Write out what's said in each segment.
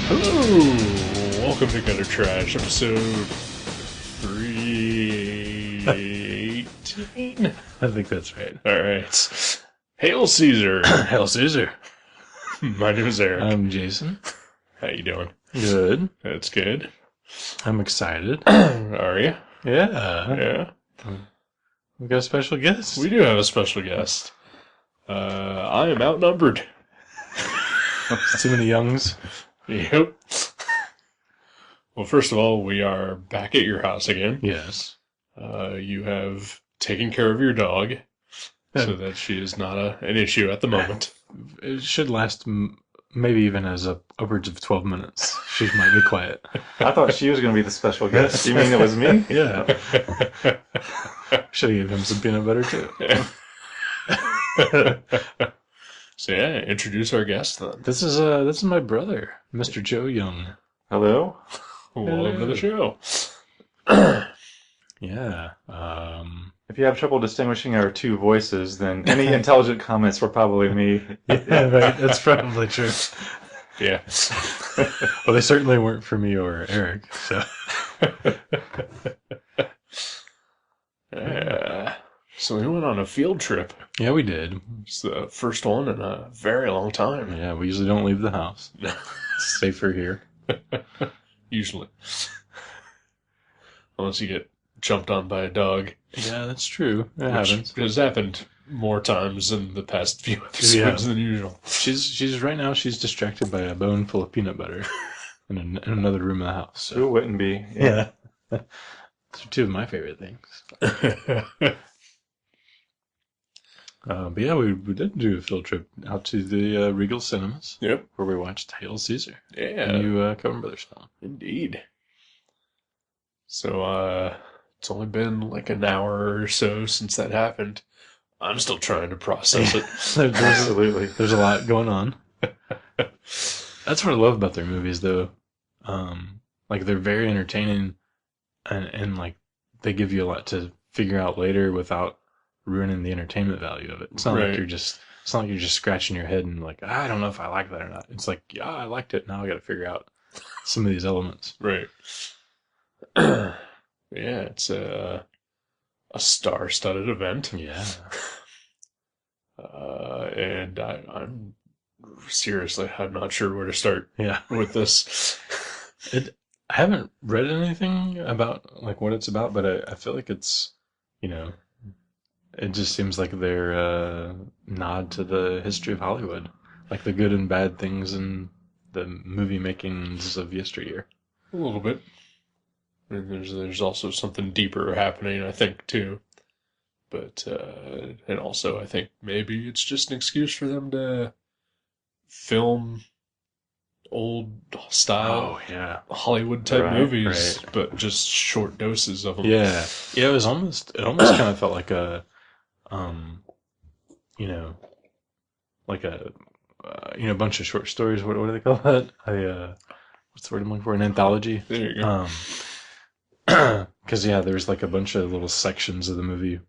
Hello! Welcome to Gutter Trash, episode 318. I think that's right. Alright. Hail Caesar! Hail Caesar. My name is Eric. I'm Jason. How you doing? Good. That's good. I'm excited. Are you? Yeah. Yeah. We got a special guest. We do have a special guest. I am outnumbered. Too many youngs. Yep. Well, first of all, we are back at your house again. Yes. You have taken care of your dog, so that she is not an issue at the moment. It should last maybe even as upwards of 12 minutes. She might be quiet. I thought she was going to be the special guest. You mean it was me? Yeah. Should have given him some peanut butter too. So yeah, introduce our guest then. This is my brother, Mr. Joe Young. Hello? Welcome to the show. Yeah. If you have trouble distinguishing our two voices, then any intelligent comments were probably me. Yeah, right. That's probably true. Yeah. Well, they certainly weren't for me or Eric, so. So we went on a field trip. Yeah, we did. It's the first one in a very long time. Yeah, we usually don't leave the house. It's safer here. Usually. Unless you get jumped on by a dog. Yeah, that's true. It Which happens. has happened more times in the past few episodes than usual. She's right now. She's distracted by a bone full of peanut butter in another room of the house. So. Who wouldn't be? Yeah, those are two of my favorite things. But yeah, we did do a field trip out to the Regal Cinemas. Yep. Where we watched Hail Caesar. Yeah. The new Coen Brothers film. Indeed. So, it's only been like an hour or so since that happened. I'm still trying to process it. Absolutely. There's a lot going on. That's what I love about their movies, though. Like, they're very entertaining, and like, they give you a lot to figure out later without ruining the entertainment value of it. It's not like you're just scratching your head and like, I don't know if I like that or not. It's like, yeah, I liked it. Now I got to figure out some of these elements. Right. Yeah, it's a star-studded event. Yeah. And I'm seriously, I'm not sure where to start Yeah. with this. I haven't read anything about like what it's about, but I feel like it's, it just seems like their nod to the history of Hollywood, like the good and bad things in the movie makings of yesteryear. A little bit. And there's also something deeper happening, I think, too. But, and also, I think maybe it's just an excuse for them to film old-style Hollywood-type movies, but just short doses of them. Yeah. Yeah, it almost kind of felt like a, a bunch of short stories. What do they call that? What's the word I'm looking for? An anthology. There you go. Because there's like a bunch of little sections of the movie.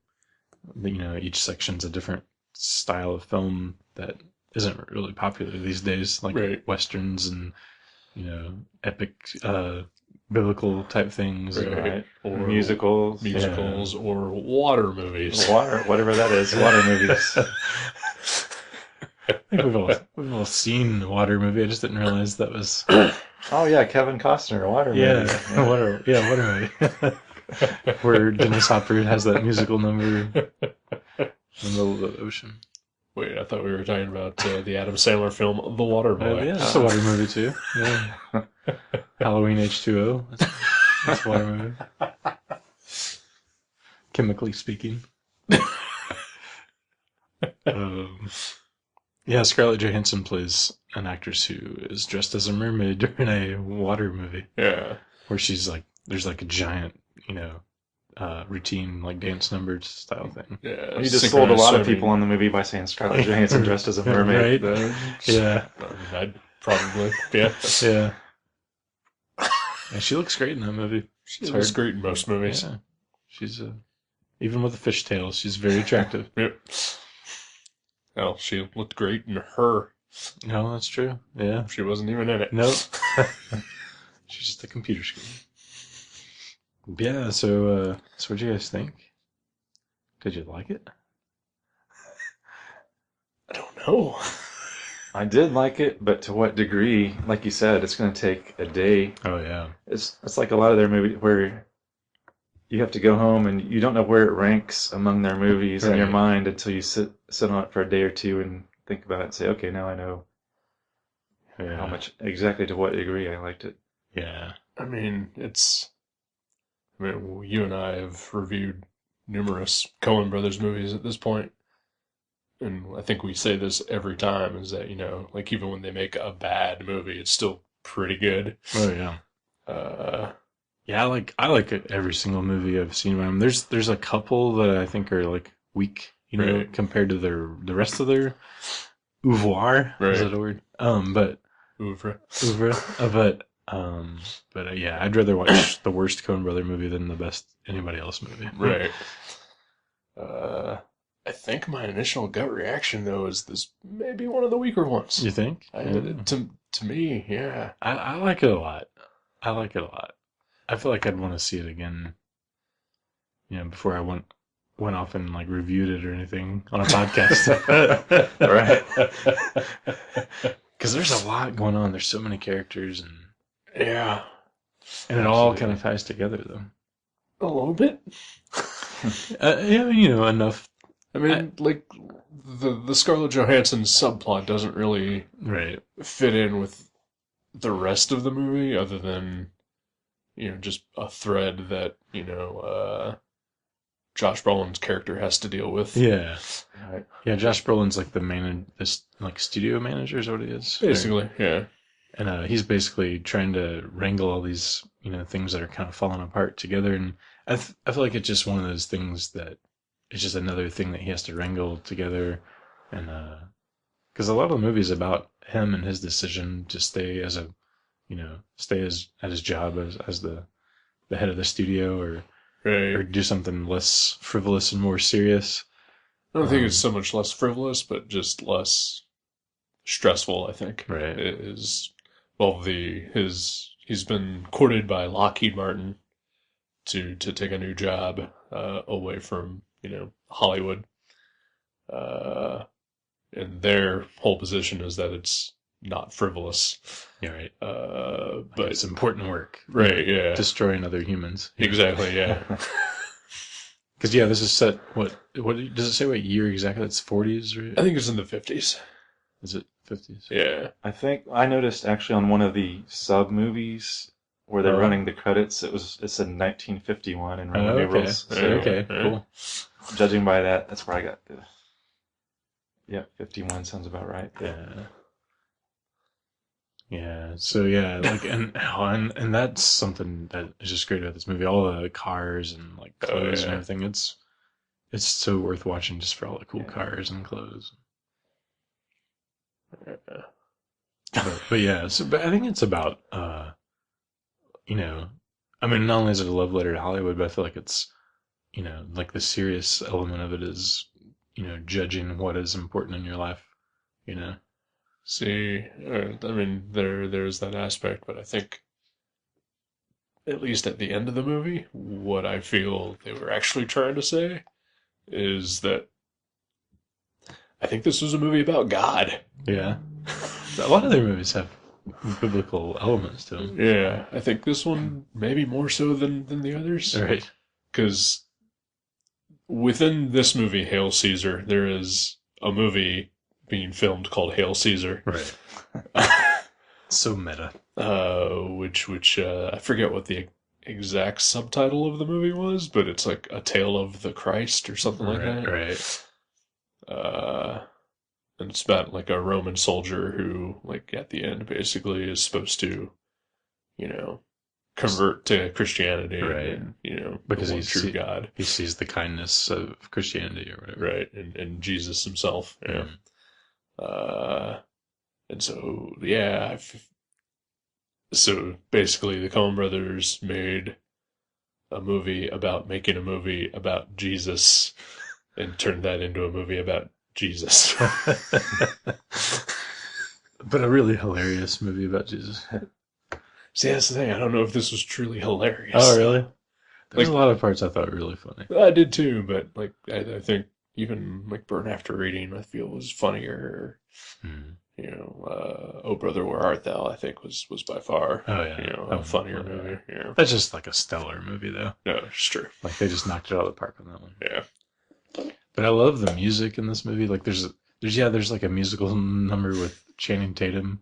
Each section's a different style of film that isn't really popular these days, like westerns and epic biblical type things, or musicals, or water movies, whatever that is, water movies. I think we've all seen Water movie. I just didn't realize that was. Oh yeah, Kevin Costner, Water movie. Water movie. Where Dennis Hopper has that musical number in the middle of the ocean. Wait, I thought we were talking about the Adam Sandler film The Water Boy. Yeah, that's a water movie too. Yeah. Halloween H2O. That's a water movie. Chemically speaking. Scarlett Johansson plays an actress who is dressed as a mermaid during a water movie. Yeah. Where she's like, there's like a giant, routine, like dance number style thing. Yeah. You just sold a lot of people on the movie by saying Scarlett Johansson dressed as a mermaid. Right? Yeah. I'd probably, yeah. Yeah. And she looks great in that movie. She looks great in most movies. Yeah. She's, even with a fishtail, she's very attractive. Yep. Well, she looked great in her. No, that's true. Yeah. She wasn't even in it. Nope. She's just a computer screen. Yeah, so what'd you guys think? Did you like it? I don't know. I did like it, but to what degree? Like you said, it's going to take a day. Oh, yeah. It's like a lot of their movies where you have to go home and you don't know where it ranks among their movies in your Right. mind until you sit on it for a day or two and think about it and say, okay, now I know Yeah. how much, exactly to what degree I liked it. Yeah. I mean, you and I have reviewed numerous Coen Brothers movies at this point, and I think we say this every time, is that, like, even when they make a bad movie, it's still pretty good. Oh, yeah. Yeah, I like every single movie I've seen by them. There's a couple that I think are like weak, Right. compared to the rest of their oeuvre. Right. Is that a word? But Oeuvre. yeah, I'd rather watch the worst Coen Brother movie than the best anybody else movie. Right. I think my initial gut reaction, though, is this may be one of the weaker ones. You think? To me, yeah. I like it a lot. I like it a lot. I feel like I'd want to see it again, before I went off and like reviewed it or anything on a podcast. Right. Because there's a lot going on. There's so many characters, and Yeah. it all kind of ties together, though. A little bit. Yeah, enough. I mean, like, the Scarlett Johansson subplot doesn't really Right. fit in with the rest of the movie, other than, just a thread that, Josh Brolin's character has to deal with. Yeah. Right. Yeah, Josh Brolin's like this like studio manager is what he is. Basically, yeah. And he's basically trying to wrangle all these, things that are kind of falling apart together. And I feel like it's just one of those things that it's just another thing that he has to wrangle together. And because a lot of the movie is about him and his decision to stay as at his job as the head of the studio, or Right. do something less frivolous and more serious. I don't think it's so much less frivolous, but just less stressful, I think. Right. It is, well, he's been courted by Lockheed Martin to take a new job away from, Hollywood. And their whole position is that it's not frivolous. Yeah, right. But it's important work. Right, yeah. Destroying other humans. Exactly, yeah. Because, yeah, this is set, what does it say what year exactly? It's 40s, right? I think it's in the 50s. Is it 50s? Yeah. I think I noticed actually on one of the sub movies where they're Oh. running the credits, it said 1951 in Roman Okay. numerals. So Okay, cool. judging by that, that's where I got the. Yeah, 51 sounds about right. Yeah. Yeah. So yeah, like and that's something that is just great about this movie. All the cars and like clothes and yeah. everything. It's so worth watching just for all the cool cars and clothes. But yeah, but I think it's about I mean, not only is it a love letter to Hollywood, but I feel like it's like the serious element of it is judging what is important in your life. See, I mean, there's that aspect, but I think, at least at the end of the movie, what I feel they were actually trying to say is that I think this was a movie about God. Yeah. A lot of their movies have biblical elements to them. Yeah, I think this one maybe more so than the others. Right. Because within this movie, Hail Caesar, there is a movie being filmed called Hail Caesar. Right. So meta. Which I forget what the exact subtitle of the movie was, but it's like A Tale of the Christ or something like that. Right. And it's about like a Roman soldier who, like, at the end basically is supposed to, convert to Christianity, Right. and Because the one he's true God, He sees the kindness of Christianity or whatever. right? And Jesus himself, yeah. And so, yeah, so basically the Coen brothers made a movie about making a movie about Jesus and turned that into a movie about Jesus. But a really hilarious movie about Jesus. See, that's the thing. I don't know if this was truly hilarious. Oh, really? There's Like- a lot of parts I thought were really funny. I did too, but like I think even like Burn After Reading, I feel was funnier. Hmm. You know, Oh Brother, Where Art Thou? I think was by far. Oh, yeah. You know, That a one- funnier yeah. movie. Yeah, That's just like a stellar movie, though. no, it's true. Like they just knocked it out of the park on that one. Yeah, But I love the music in this movie. Like there's like a musical number with Channing Tatum,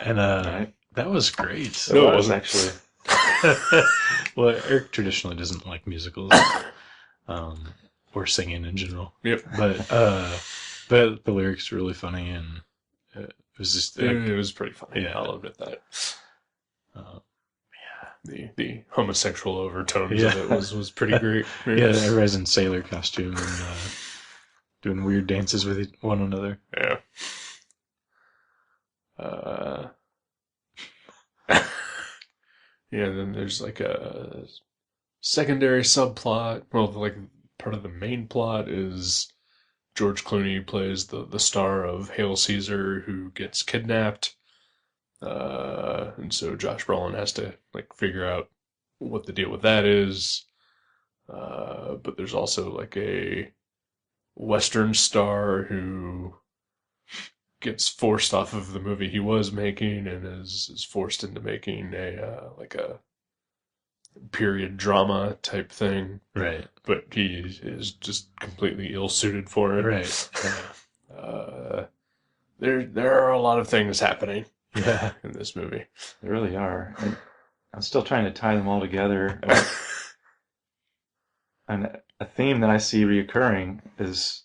and Right. that was great. No, it was wasn't. actually. Well, Eric traditionally doesn't like musicals, or singing in general. yep. But the lyrics are really funny, and it was just It was pretty funny. Yeah. I'll admit that. uh, The homosexual overtones Yeah. of it was pretty great. yeah, everybody's in sailor costume and doing weird dances with one another. Yeah. Yeah, then there's like a secondary subplot. Well, like part of the main plot is George Clooney plays the star of Hail Caesar who gets kidnapped. And so Josh Brolin has to like figure out what the deal with that is. But there's also like a Western star who gets forced off of the movie he was making and is forced into making a like a period drama type thing, Right. but he is just completely ill suited for it. Right. There are a lot of things happening Yeah. in this movie. They really are. And I'm still trying to tie them all together. And a theme that I see reoccurring is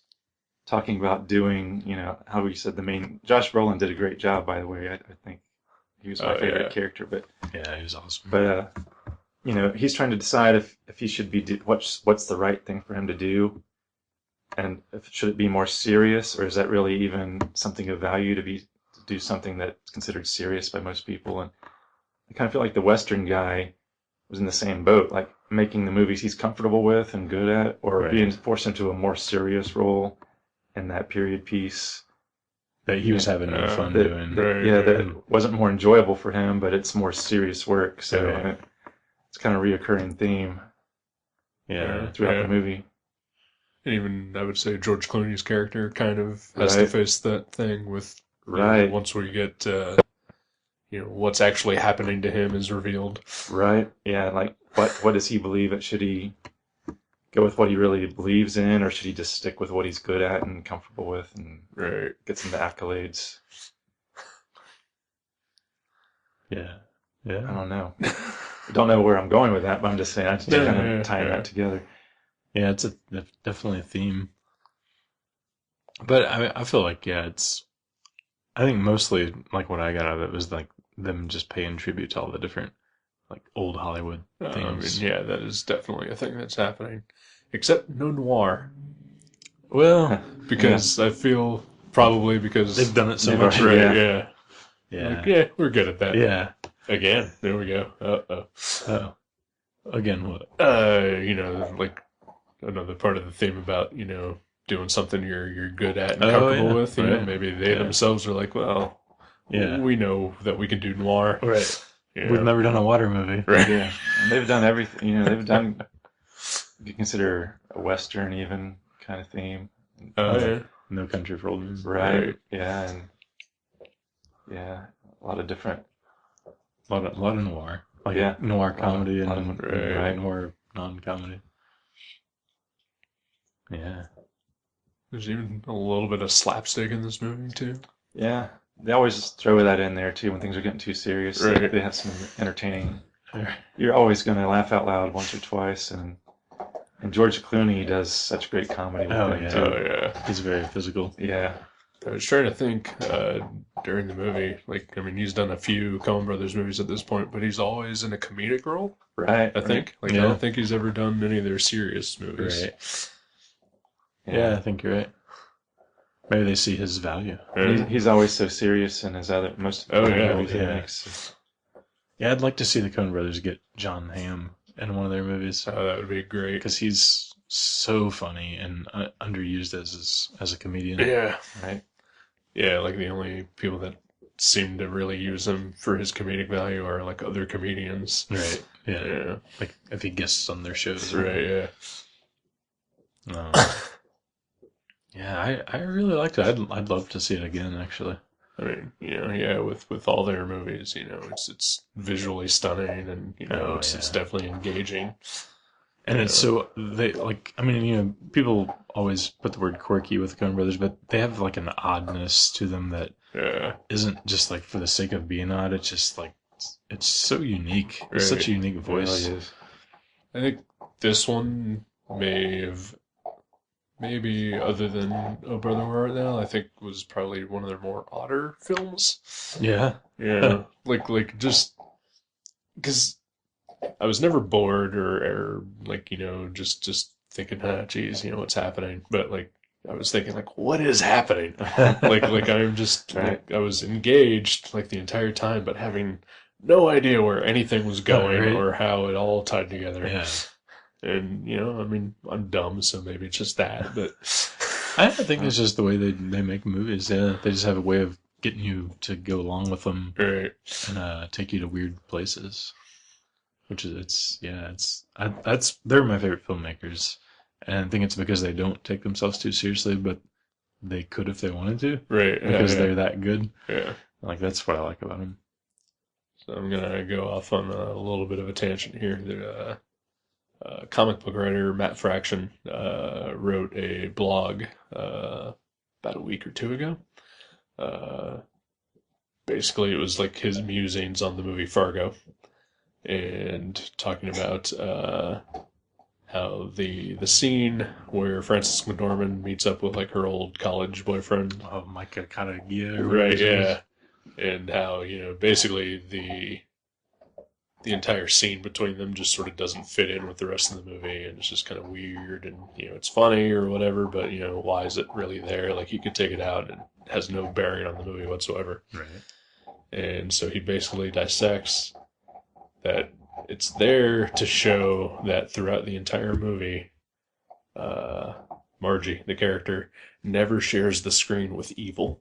talking about doing, how we said the main. Josh Brolin did a great job, by the way. I think he was my Oh, favorite yeah. character. But Yeah, he was awesome. he's trying to decide if he should be what's the right thing for him to do, and should it be more serious, or is that really even something of value to do something that's considered serious by most people? And I kind of feel like the Western guy was in the same boat, like making the movies he's comfortable with and good at, or Right. being forced into a more serious role in that period piece. That he was having no fun That, doing. that wasn't more enjoyable for him, but it's more serious work. So Right. it's kind of a reoccurring theme Yeah. throughout the movie. And even I would say George Clooney's character kind of has to Right. face that thing with Right. once we get what's actually happening to him is revealed. Right. Yeah. Like, what does he believe? Should he go with what he really believes in, or should he just stick with what he's good at and comfortable with, and Right. get some accolades? Yeah. I Yeah. don't know. I don't know where I'm going with that, but I'm just saying I just Yeah, kind yeah, of tying yeah. that together. Yeah, it's definitely a theme. But I feel like, I think mostly like what I got out of it was like them just paying tribute to all the different like old Hollywood I things. mean, yeah, that is definitely a thing that's happening. Except no noir. Well, Because I feel probably because they've done it so They've much. already- right, Yeah. yeah. Yeah. Like, yeah, we're good at that. Yeah. Again, there we go. Uh-oh. Oh. Again, what? Like another part of the theme about, doing something you're good at and Oh, comfortable yeah. with. Right. Maybe they Yeah. themselves are like, well, Yeah. we know that we can do noir. Right. Yeah. We've never done a water movie. Right. Yeah. And they've done everything. They've done. You consider a Western even kind of theme. Yeah. No Country for Old Men. Right. Yeah. And yeah, a lot of different. A lot of noir. Like Yeah. noir comedy lot and of- right. noir non-comedy. Yeah. There's even a little bit of slapstick in this movie, too. Yeah. They always throw that in there too when things are getting too serious. Right. They have some entertaining. You're always going to laugh out loud once or twice, and George Clooney does such great comedy with Oh, them yeah. too. Oh, yeah. He's very physical. Yeah. I was trying to think during the movie. He's done a few Coen Brothers movies at this point, but he's always in a comedic role, Right. I think. I Yeah. don't think he's ever done any of their serious movies. Right. Yeah, I think you're right. Maybe they see his value. He's always so serious in his most Oh, yeah, movies he yeah. makes. Yeah, I'd like to see the Coen Brothers get John Hamm in one of their movies Oh, that would be great. because he's so funny and underused as a comedian. Yeah. Right. Yeah, like the only people that seem to really use him for his comedic value are like other comedians. Right. Yeah. Yeah. Like if he guests on their shows. That's right. Yeah. Um, yeah, I really liked it. I'd love to see it again, actually. I mean, yeah, with all their movies, it's visually stunning, and Oh, it's yeah. definitely engaging. And Yeah. it's so they like. I mean, people always put the word quirky with the Coen Brothers, but they have like an oddness to them that Yeah, isn't just like for the sake of being odd. It's just like it's so unique. It's Right. such a unique It really voice. is. I think this one may have, maybe other than Oh Brother Where Art Thou, I think was probably one of their more odder films. Yeah. Yeah, like just because I was never bored or like just thinking, geez, what's happening? But like I was thinking, like, what is happening? Like I'm just Right. like I was engaged like the entire time, but having no idea where anything was going Right. or how it all tied together. Yeah. And I mean, I'm dumb, so maybe it's just that. But I think it's just the way they make movies. Yeah, they just have a way of getting you to go along with them right, and take you to weird places. Which is that's they're my favorite filmmakers, and I think it's because they don't take themselves too seriously, but they could if they wanted to right, because yeah, they're that good. yeah. Like that's what I like about them. So I'm gonna go off on a little bit of a tangent here. Comic book writer Matt Fraction wrote a blog about a week or two ago. Uh, Basically, it was like his musings on the movie Fargo, and talking about how the scene where Frances McDormand meets up with like her old college boyfriend, Oh, Micah Katagia, or right? whatever his name is. Yeah, and how basically the entire scene between them just sort of doesn't fit in with the rest of the movie, and it's just kind of weird, and it's funny or whatever, but why is it really there? Like you could take it out and it has no bearing on the movie whatsoever. Right. And so he basically dissects that it's there to show that throughout the entire movie, Margie, the character, never shares the screen with evil.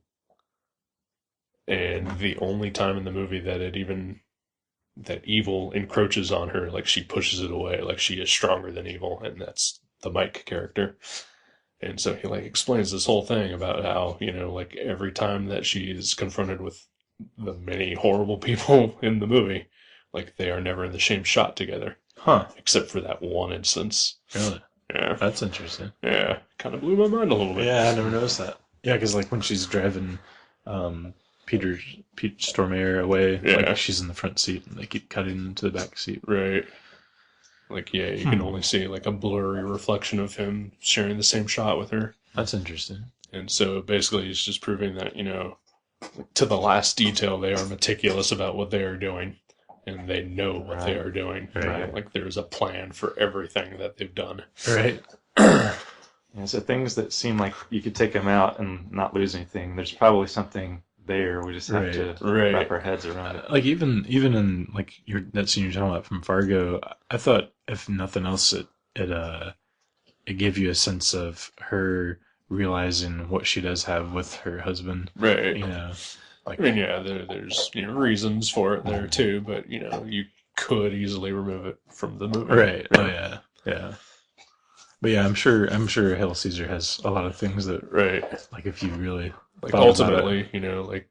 And the only time in the movie that evil encroaches on her, like she pushes it away, like she is stronger than evil, and that's the Mike character. And so he like explains this whole thing about how, like every time that she is confronted with the many horrible people in the movie, like they are never in the same shot together, Huh. except for that one instance. Really? Yeah, That's interesting. yeah, kind of blew my mind a little bit. Yeah, I never noticed that. Yeah, because like when she's driving Pete Stormare away, Yeah. like she's in the front seat and they keep cutting into the back seat. Right. Like, yeah, you can only see like a blurry reflection of him sharing the same shot with her. That's interesting. And so basically it's just proving that, to the last detail, they are meticulous about what they are doing. And they know what they are doing. Right. Like there's a plan for everything that they've done. Right. Yeah, so things that seem like you could take them out and not lose anything, there's probably something there. We just have to Right. wrap our heads around it. Like even in like that scene you're talking about from Fargo, I thought if nothing else, it gave you a sense of her realizing what she does have with her husband. Right. Like I mean, yeah, there's reasons for it there too, but you could easily remove it from the movie. right. Oh yeah. Yeah. But yeah, I'm sure Hail Caesar has a lot of things that Right. like if you really Like thought about ultimately, like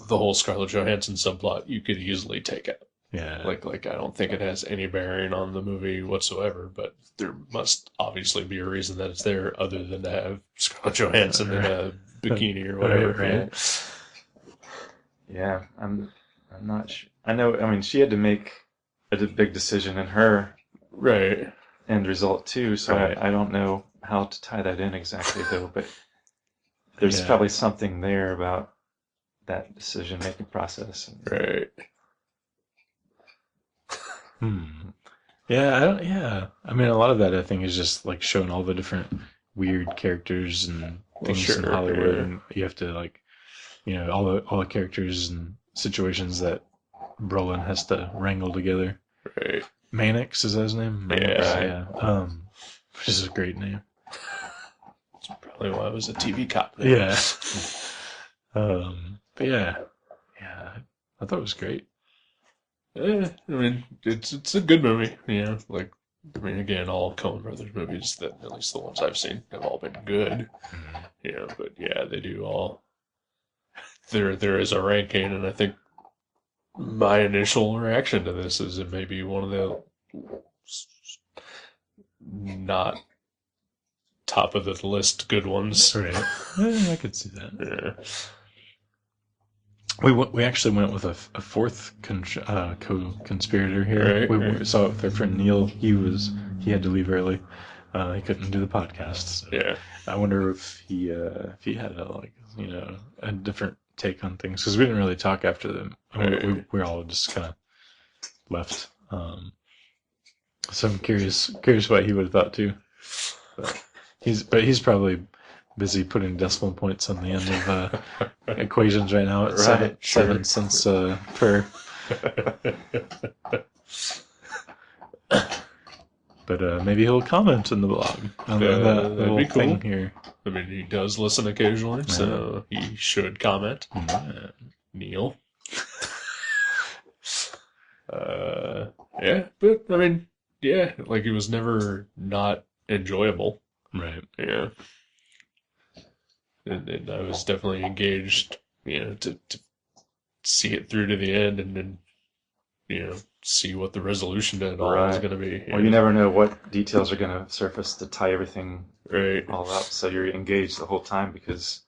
the whole Scarlett Johansson subplot, you could easily take it. yeah. Like I don't think it has any bearing on the movie whatsoever, but there must obviously be a reason that it's there other than to have Scarlett Johansson in a bikini or whatever. Right. Yeah, I'm not sure. I know. I mean, she had to make a big decision in her Right. end result too. So Right. I don't know how to tie that in exactly though. But there's Yeah. probably something there about that decision making process. Right. Yeah, I don't. Yeah, I mean, a lot of that I think is just like showing all the different weird characters and things in sure, Hollywood, yeah. and you have to like, all the characters and situations that Brolin has to wrangle together. Right. Mannix is that his name? Mannix, Yeah. yeah. Which is a great name. That's probably why I was a TV cop. Yeah. But yeah, I thought it was great. I mean, it's a good movie. Like, I mean, again, all Coen Brothers movies, that at least the ones I've seen, have all been good. But yeah, they do all. There is a ranking, and I think my initial reaction to this is it may be one of the not top of the list good ones. Right. I could see that. Yeah. We actually went with a fourth co-conspirator here. Right, We saw it with our friend Neil. He had to leave early. He couldn't do the podcast. So Yeah. I wonder if he had a different take on things, because we didn't really talk after them. We all just kind of left. So I'm curious what he would have thought too. But he's probably busy putting decimal points on the end of equations right now at Right, 7 cents per. But maybe he'll comment in the blog on that that'd little be cool. thing here. I mean, he does listen occasionally, so he should comment. Neil. Yeah, but I mean, yeah, like he was never not enjoyable. Right. Yeah. And I was definitely engaged, to see it through to the end and then, see what the resolution to it all is going to be. Well, you never know what details are going to surface to tie everything Right. all up, so you're engaged the whole time because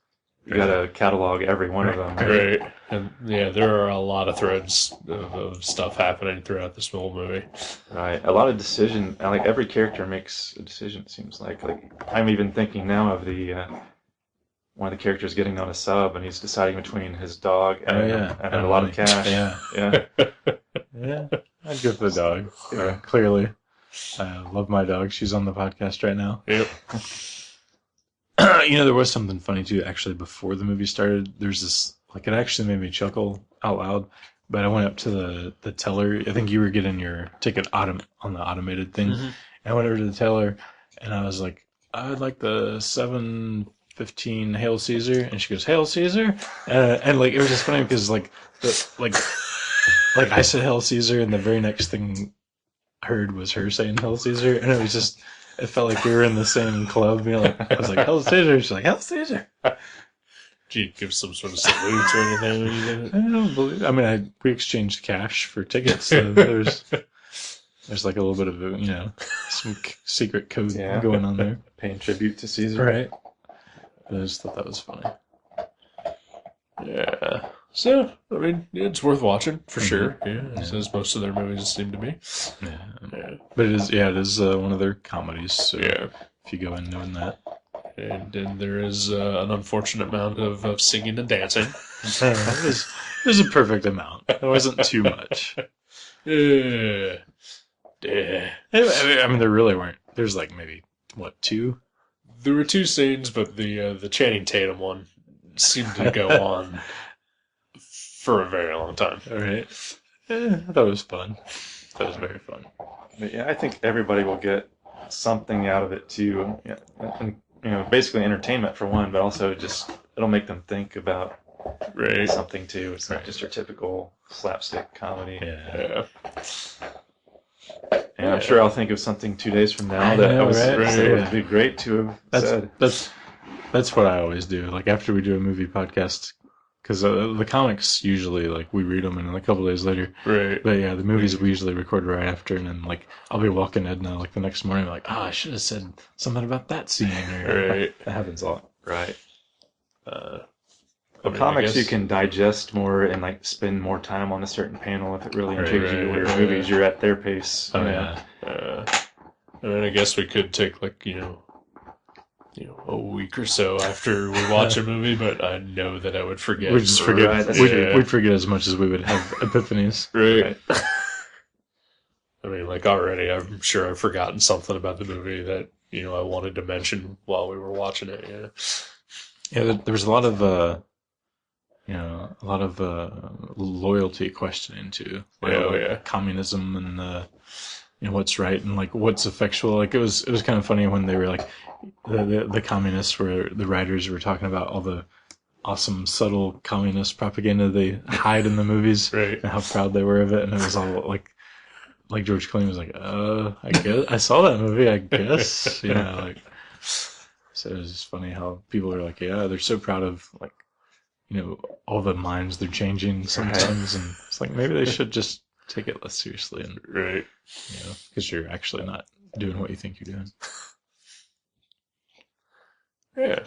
you got to catalog every one of them. Right. And yeah, there are a lot of threads of stuff happening throughout this whole movie. Right. A lot of decision. Like every character makes a decision. It seems like I'm even thinking now of the one of the characters getting on a sub and he's deciding between his dog and a lot of cash. Yeah. Yeah. I'd go for the dog. Yeah. Clearly, I love my dog. She's on the podcast right now. Yep. There was something funny too. Actually, before the movie started, there's this, like, it actually made me chuckle out loud. But I went up to the teller. I think you were getting your ticket on the automated thing. Mm-hmm. And I went over to the teller, and I was like, "I'd like the 7.15 Hail Caesar," and she goes, "Hail Caesar," and like it was just funny because like I said Hail Caesar, and the very next thing I heard was her saying Hail Caesar, and it was just. It felt like we were in the same club. I was like, "Hail Caesar!" She's like, "Hail Caesar!" Do you give some sort of salute or anything when you did it? I don't believe. I mean, we exchanged cash for tickets. So there's like a little bit of some secret code going on there. Paying tribute to Caesar. Right. I just thought that was funny. Yeah. So, I mean, it's worth watching for sure. Yeah, as most of their movies seem to be. Yeah. But it is one of their comedies. So Yeah. if you go in knowing that. And then there is an unfortunate amount of singing and dancing. It was a perfect amount. It wasn't too much. Yeah. I mean, there really weren't. There's like maybe, what, 2? There were 2 scenes, but the Channing Tatum one seemed to go on for a very long time. All right. I thought it was fun. That was very fun. But yeah, I think everybody will get something out of it too. Yeah, and basically entertainment for one, but also just it'll make them think about something too. It's not just your typical slapstick comedy. Yeah. And I'm sure I'll think of something 2 days from now that would be great to have said. That's what I always do. Like after we do a movie podcast, because the comics usually like we read them and a couple days later. Right. But yeah, the movies we usually record right after, and then like I'll be walking Edna like the next morning, like, I should have said something about that scene. Right. That happens a lot. Right. Comics you can digest more and like spend more time on a certain panel if it really intrigues you. Where movies you're at their pace. Yeah. And then I guess we could take like a week or so after we watch a movie, but I know that I would forget. We'd just forget. Right, we'd forget as much as we would have epiphanies. Right. I mean, like already, I'm sure I've forgotten something about the movie that I wanted to mention while we were watching it. Yeah. Yeah, there was a lot of loyalty questioning too. Like, communism and what's right and like what's effectual. Like it was kind of funny when they were like the communists were the writers were talking about all awesome, subtle communist propaganda they hide in the movies, Right. and how proud they were of it. And it was all like George Clooney was like, I guess I saw that movie. I guess like. So it was just funny how people are like, yeah, they're so proud of like, all the minds they're changing sometimes, and it's like maybe they should just take it less seriously, and Right. because you're actually not doing what you think you're doing. Yeah.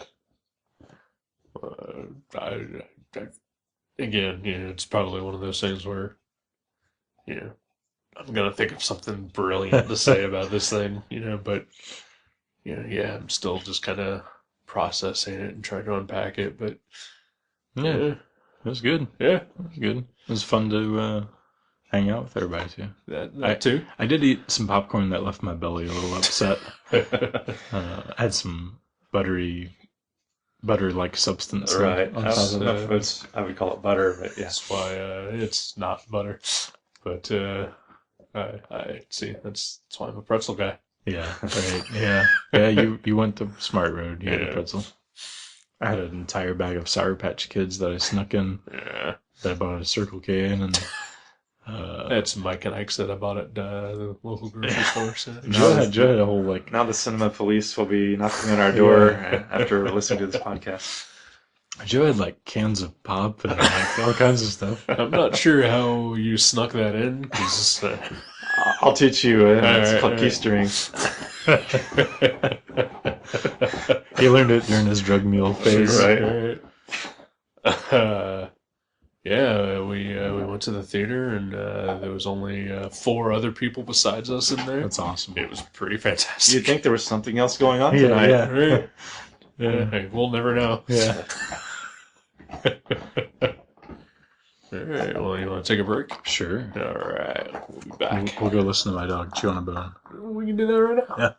Again, it's probably one of those things where, I'm gonna think of something brilliant to say about this thing, but, I'm still just kind of processing it and trying to unpack it, but Yeah, it was good. yeah, It was good. It was fun to hang out with everybody too. that too. I did eat some popcorn that left my belly a little upset. I had some butter-like substance. Right. on I, top was, of it. I would call it butter, but yeah. That's why it's not butter, but I see. That's why I'm a pretzel guy. Yeah, right. Yeah. You went the smart road. You had a Yeah. pretzel. I had an entire bag of Sour Patch Kids that I snuck in. Yeah, That I bought at a Circle K, and that's Mike and Ike's that I bought at the local grocery store. So. Joe had a whole Now the cinema police will be knocking on our door after listening to this podcast. Joe had like cans of pop and like all kinds of stuff. I'm not sure how you snuck that in because I'll teach you. It's All called right. keystering. He learned it during his drug mule phase. Right. We went to the theater and there was only 4 other people besides us in there. That's awesome. It was pretty fantastic. You'd think there was something else going on Yeah, tonight. yeah. Right? Yeah, hey, we'll never know. Yeah. All right. Well, you want to take a break? Sure. All right. We'll be back. We'll go listen to my dog chew on a bone. We can do that right now. Yeah.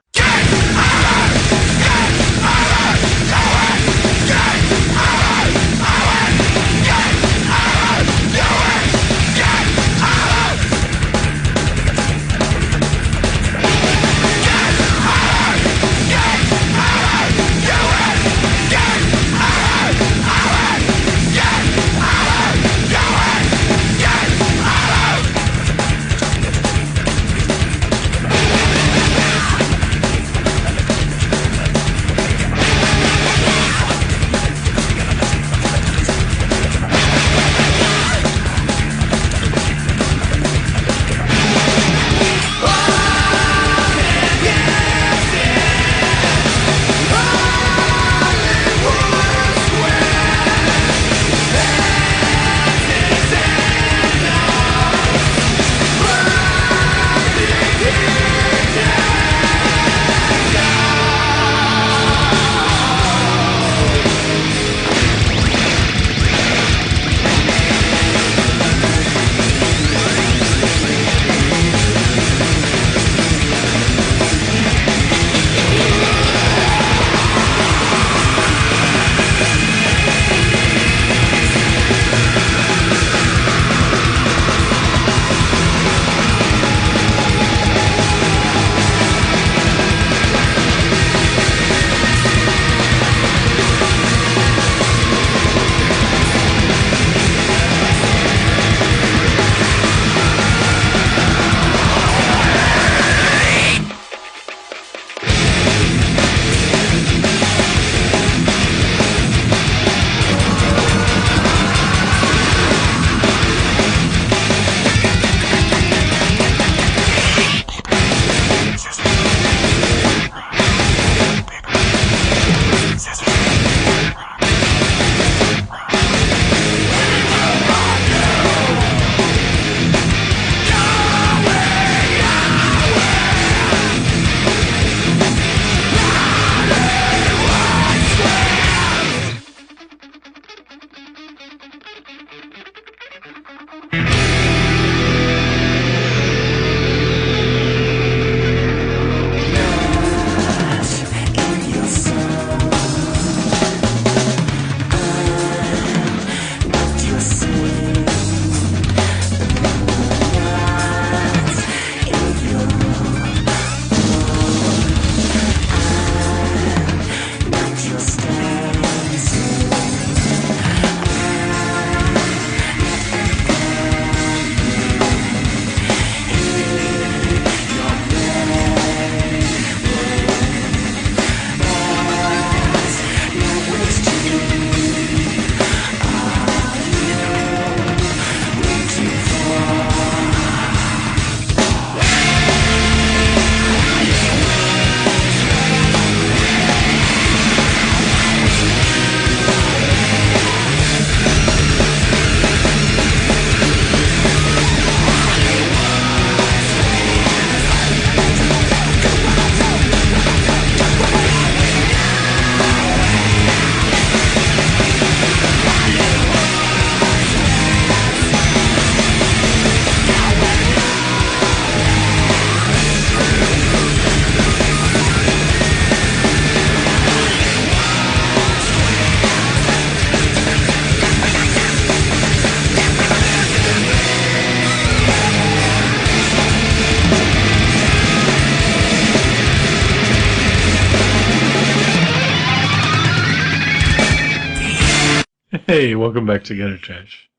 Hey, welcome back to Gutter Trash.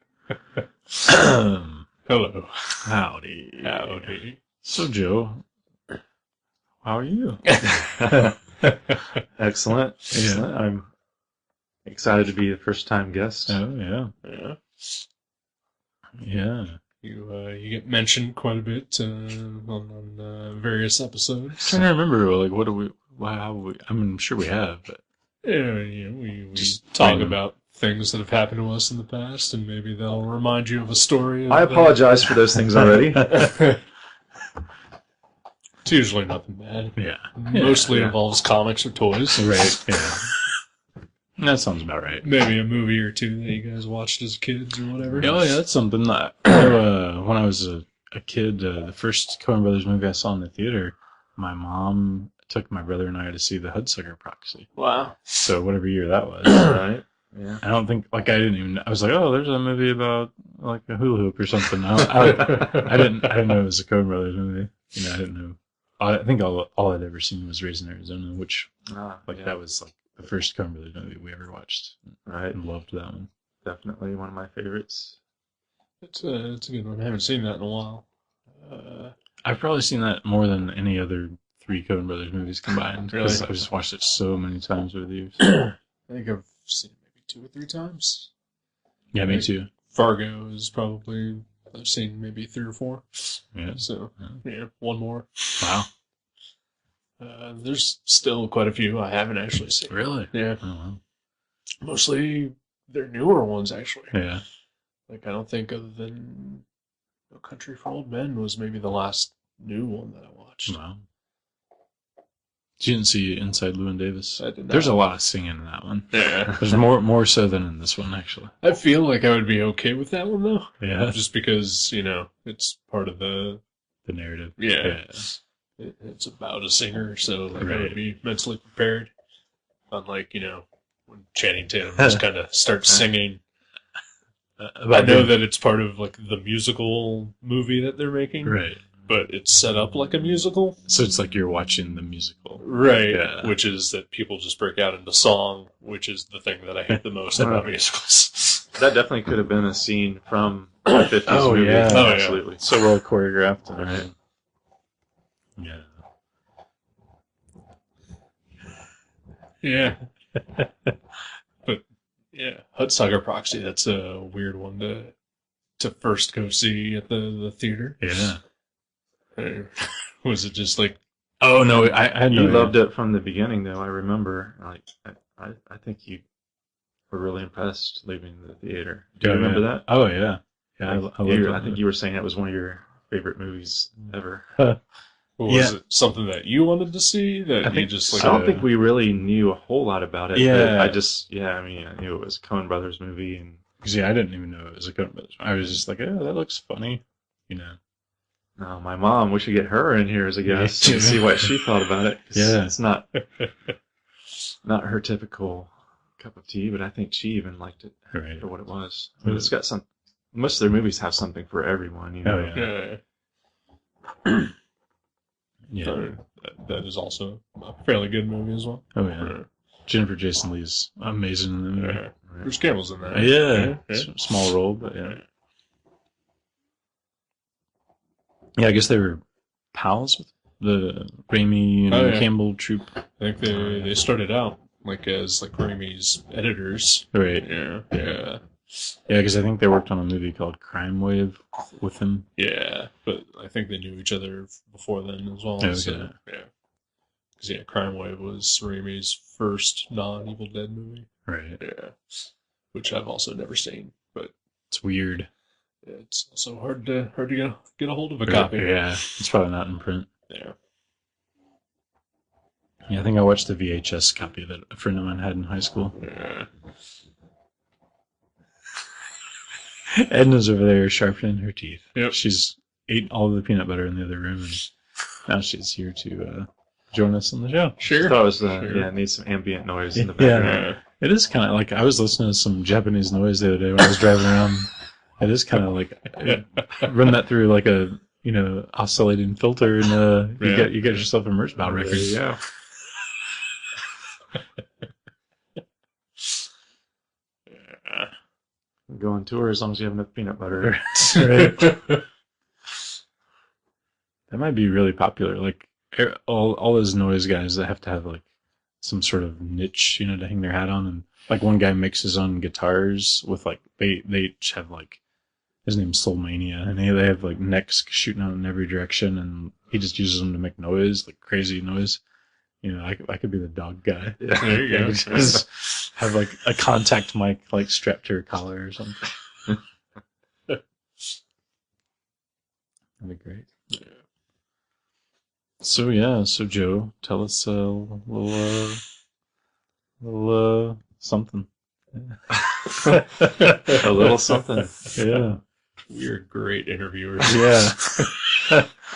Hello. Howdy. Howdy. So, Joe, how are you? Excellent. Excellent. I'm excited to be the first time guest. Oh, yeah. Yeah. Yeah. You get mentioned quite a bit on various episodes. I'm trying to remember, like, what do we, how we, I'm sure we have, but Yeah, we Just talk random. about things that have happened to us in the past, and maybe they'll remind you of a story. I apologize for those things already. It's usually nothing bad. yeah. Mostly Yeah. involves comics or toys. Right, yeah. That sounds about right. Maybe a movie or two that you guys watched as kids or whatever. Oh, yeah, that's something that, when I was a kid, the first Coen Brothers movie I saw in the theater, my mom took my brother and I to see the Hudsucker Proxy. Wow. So whatever year that was. Right? Yeah. I don't think, like, I didn't even, I was like, oh, there's a movie about, like, a hula hoop or something. I didn't know it was a Coen Brothers movie. You know, I didn't know. I think all I'd ever seen was Raising Arizona, which, Yeah. that was, like, the first Coen Brothers movie we ever watched. Right. I loved that one. Definitely one of my favorites. It's a good one. I haven't seen that in a while. I've probably seen that more than any other three Coen Brothers movies combined. Really? Because I've just watched it so many times over the years. I think I've seen it maybe 2 or 3 times. Yeah, me too. Fargo is probably, I've seen maybe 3 or 4. Yeah. So, yeah, one more. Wow. There's still quite a few I haven't actually seen. Really? Yeah. Oh, wow. Mostly they're newer ones, actually. Yeah. Like, I don't think other than No Country for Old Men was maybe the last new one that I watched. Wow. You didn't see Inside Llewyn Davis? I did not. There's a lot of singing in that one. Yeah. There's more so than in this one, actually. I feel like I would be okay with that one, though. Yeah. Just because, it's part of the... The narrative. Yeah. It's about a singer, so like, I Right. would be mentally prepared. Unlike, when Channing Tatum just kind of starts singing. I know that it's part of like the musical movie that they're making, Right. but it's set up like a musical. So it's like you're watching the musical. Right. Yeah. Which is that people just break out into song, which is the thing that I hate the most about musicals. That definitely could have been a scene from a 50s Oh, movie. yeah. Oh, yeah. Absolutely. So well choreographed. And Right. Yeah. Yeah. But yeah, Hudsucker Proxy, that's a weird one to first go see at the theater. Yeah. Was it just like, Oh, no, I had no You idea. loved it from the beginning, though. I remember. Like, I think you were really impressed leaving the theater. Do you remember that? Oh, yeah. Yeah, I loved I it. think you were saying that was one of your favorite movies ever. was it something that you wanted to see that I you think just I like, don't think we really knew a whole lot about it. Yeah. But I knew it was a Coen Brothers movie, and Because, I didn't even know it was a Coen Brothers. I was just like, oh, that looks funny. no, my mom. We should get her in here as a guest Yeah. and see what she thought about it. 'Cause Yeah. it's not her typical cup of tea, but I think she even liked it Right. for what it was. I mean, it's got some. Most of their movies have something for everyone. Oh, know? yeah. Yeah. So that is also a fairly good movie as well. Oh, yeah. Jennifer Jason Leigh's amazing in the movie. Yeah. Bruce Campbell's in that. Yeah. Yeah. Small role, but yeah. Yeah, I guess they were pals with the Raimi and Oh, yeah. Campbell troupe. I think they started out like as like Raimi's editors. Right. Yeah. Yeah, because I think they worked on a movie called Crime Wave with him. Yeah, but I think they knew each other before then as well. Okay. So, yeah. Because, Crime Wave was Raimi's first non-Evil Dead movie. Right. Yeah. Which I've also never seen, but It's weird. it's also hard to get a hold of a copy. Yeah, it's probably not in print. Yeah. Yeah, I think I watched the VHS copy that a friend of mine had in high school. Yeah. Edna's over there sharpening her teeth. Yep. She's ate all the peanut butter in the other room, and now she's here to join us on the show. I Sure. thought it was Sure. it needs some ambient noise in the Yeah. background. It is kind of like I was listening to some Japanese noise the other day when I was driving around. It is kind of like run that through like a oscillating filter, and you Yeah. get yourself a Merchbow record. There you go. Go on tour as long as you have enough peanut butter. Right. That might be really popular. Like all those noise guys that have to have like some sort of niche, to hang their hat on. And like one guy makes his own guitars with like they each have like his name's Soulmania, and they have like necks shooting out in every direction, and he just uses them to make noise, like crazy noise. I could be the dog guy. Yeah. There you I go. could just have like a contact mic like strapped to her collar or something. That'd be great. Yeah. So Joe, tell us a little something. A little something. Yeah. We are great interviewers. Yeah.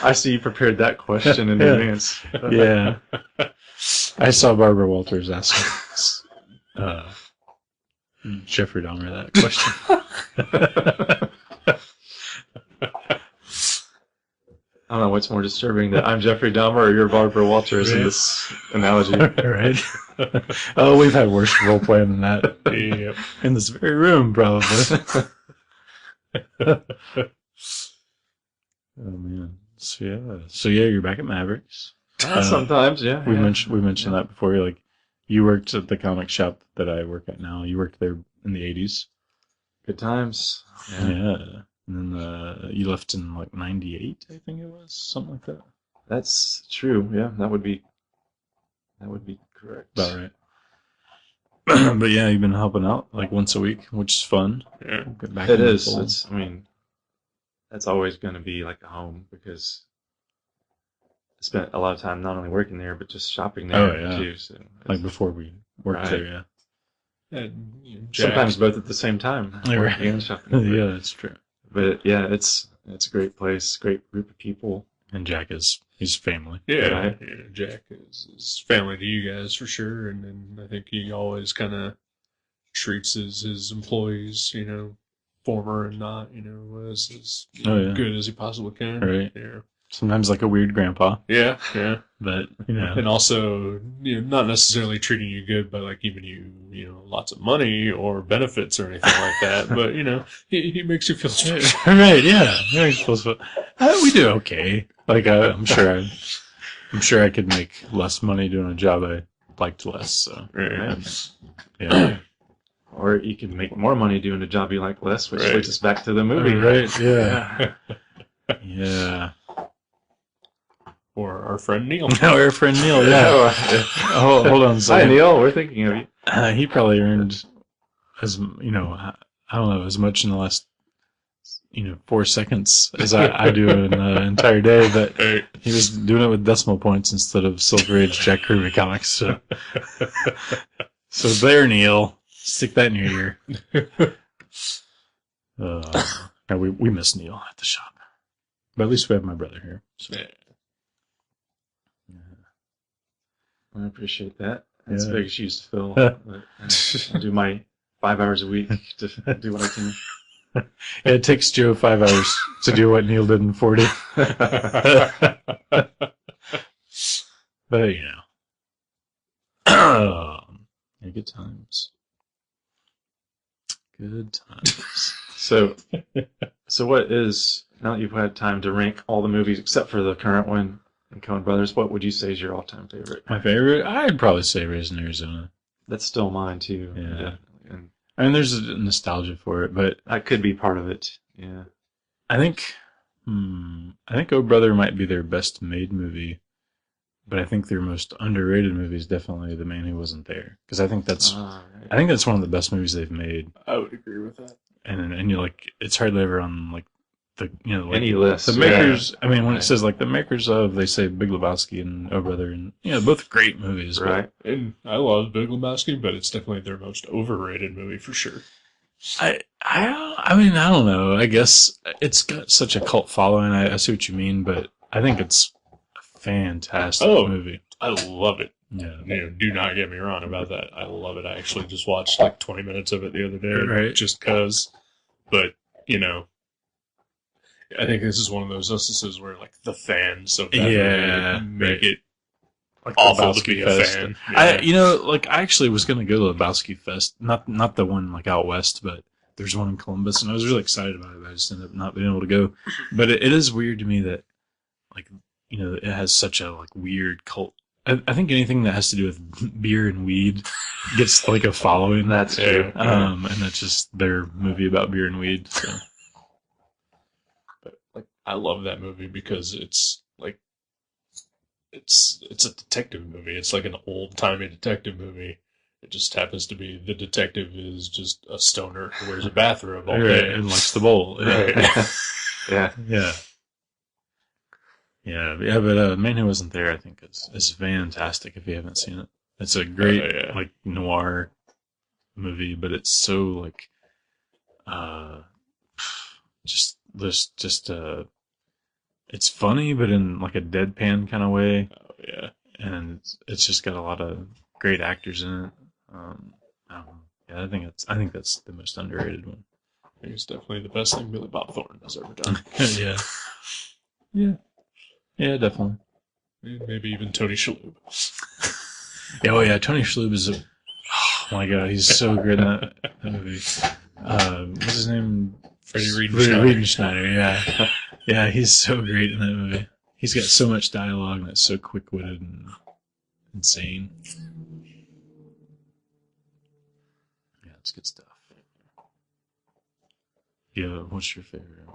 I see you prepared that question in Yeah. advance. Yeah. I saw Barbara Walters ask Jeffrey Dahmer that question. I don't know what's more disturbing, that I'm Jeffrey Dahmer or you're Barbara Walters in this analogy. Right? Oh, we've had worse role playing than that. Yep. In this very room, probably. Oh, man. So yeah, you're back at Mavericks. Sometimes, yeah. We yeah. mentioned that before. Like, you worked at the comic shop that I work at now. You worked there in the 80s. Good times. Yeah. And then you left in like 98, I think it was. Something like that. That's true. Yeah, that would be correct. About right. But yeah, you've been helping out like once a week, which is fun. Yeah. Get back It in the is. fold. That's always going to be like a home, because I spent a lot of time not only working there but just shopping there Oh, yeah. too. So Like before we worked Right. there, yeah. And, Jack, sometimes both at the same time. Yeah, right. Working and shopping. Yeah, that's true. But yeah, it's a great place, great group of people. And Jack he's family. yeah, Right. yeah, Jack is family to you guys for sure, and I think he always kind of treats his employees, former and not, as Oh, yeah. good as he possibly can. Right. Yeah. Sometimes like a weird grandpa, Yeah. Yeah. but And also, not necessarily treating you good, but like giving you, lots of money or benefits or anything like that. But he makes you feel special. right, yeah. Very close. We do okay. Like I'm sure I could make less money doing a job I liked less. So Right. yeah, Or you can make more money doing a job you like less, which Right. leads us back to the movie. right, yeah, yeah. Or our friend Neil. Our friend Neil, yeah. Hold on a Hi, second. Neil. We're thinking of you. He probably earned as I don't know, as much in the last 4 seconds as I do in an entire day, but Hey. he was doing it with decimal points instead of Silver Age Jack Kirby comics. So there, Neil, stick that in your ear. No, we miss Neil at the shop, but at least we have my brother here. So. Yeah. I appreciate that. That's Yeah. big shoes to fill. But I do my 5 hours a week to do what I can. Yeah, it takes Joe 5 hours to do what Neil did in 40. But, yeah, good times. Good times. So what is, now that you've had time to rank all the movies except for the current one and Coen Brothers, what would you say is your all-time favorite? My favorite? I'd probably say Raising Arizona. That's still mine too. Yeah. Definitely. And I mean, there's a nostalgia for it, but that could be part of it. Yeah. I think Oh Brother might be their best made movie, but I think their most underrated movie is definitely The Man Who Wasn't There, because I think that's Right. one of the best movies they've made, I would agree with that. and you're like, it's hardly ever on like the like Any list. the yeah. makers. I mean, when Right. it says like the makers of, they say Big Lebowski and Oh Brother, and both great movies, but Right. And I love Big Lebowski, but it's definitely their most overrated movie for sure. I mean, I don't know. I guess it's got such a cult following. I see what you mean, but I think it's a fantastic movie. I love it. Yeah. Do not get me wrong about that. I love it. I actually just watched like 20 minutes of it the other day, Right. just cause. But I think this is one of those instances where like the fans of that Yeah, movie make right. it Like awful to Lebowski be a Fest. fan. I actually was gonna go to Lebowski Fest, not the one like out west, but there's one in Columbus, and I was really excited about it, but I just ended up not being able to go. But it is weird to me that, like, you know, it has such a like weird cult. I think anything that has to do with beer and weed gets like a following. That's true. And that's just their movie about beer and weed. So. But like, I love that movie because it's like, it's a detective movie. It's like an old-timey detective movie. It just happens to be the detective is just a stoner who wears a bathrobe all day and likes the bowl. Right. Yeah. Yeah. Yeah, but Man Who Wasn't There, I think, is fantastic if you haven't seen it. It's a great, like, noir movie, but it's so, like, it's funny, but in, like, a deadpan kind of way. Oh, yeah. And it's just got a lot of great actors in it. I don't know. Yeah, I think that's the most underrated one. I think it's definitely the best thing Billy Bob Thornton has ever done. Yeah. Yeah. Yeah, definitely. Maybe even Tony Shalhoub. Yeah, oh yeah, Tony Shalhoub is oh my god, he's so good in that movie. What's his name? Freddie Riedenschneider, yeah. Yeah, he's so great in that movie. He's got so much dialogue that's so quick-witted and insane. Yeah, it's good stuff. Yeah, what's your favorite?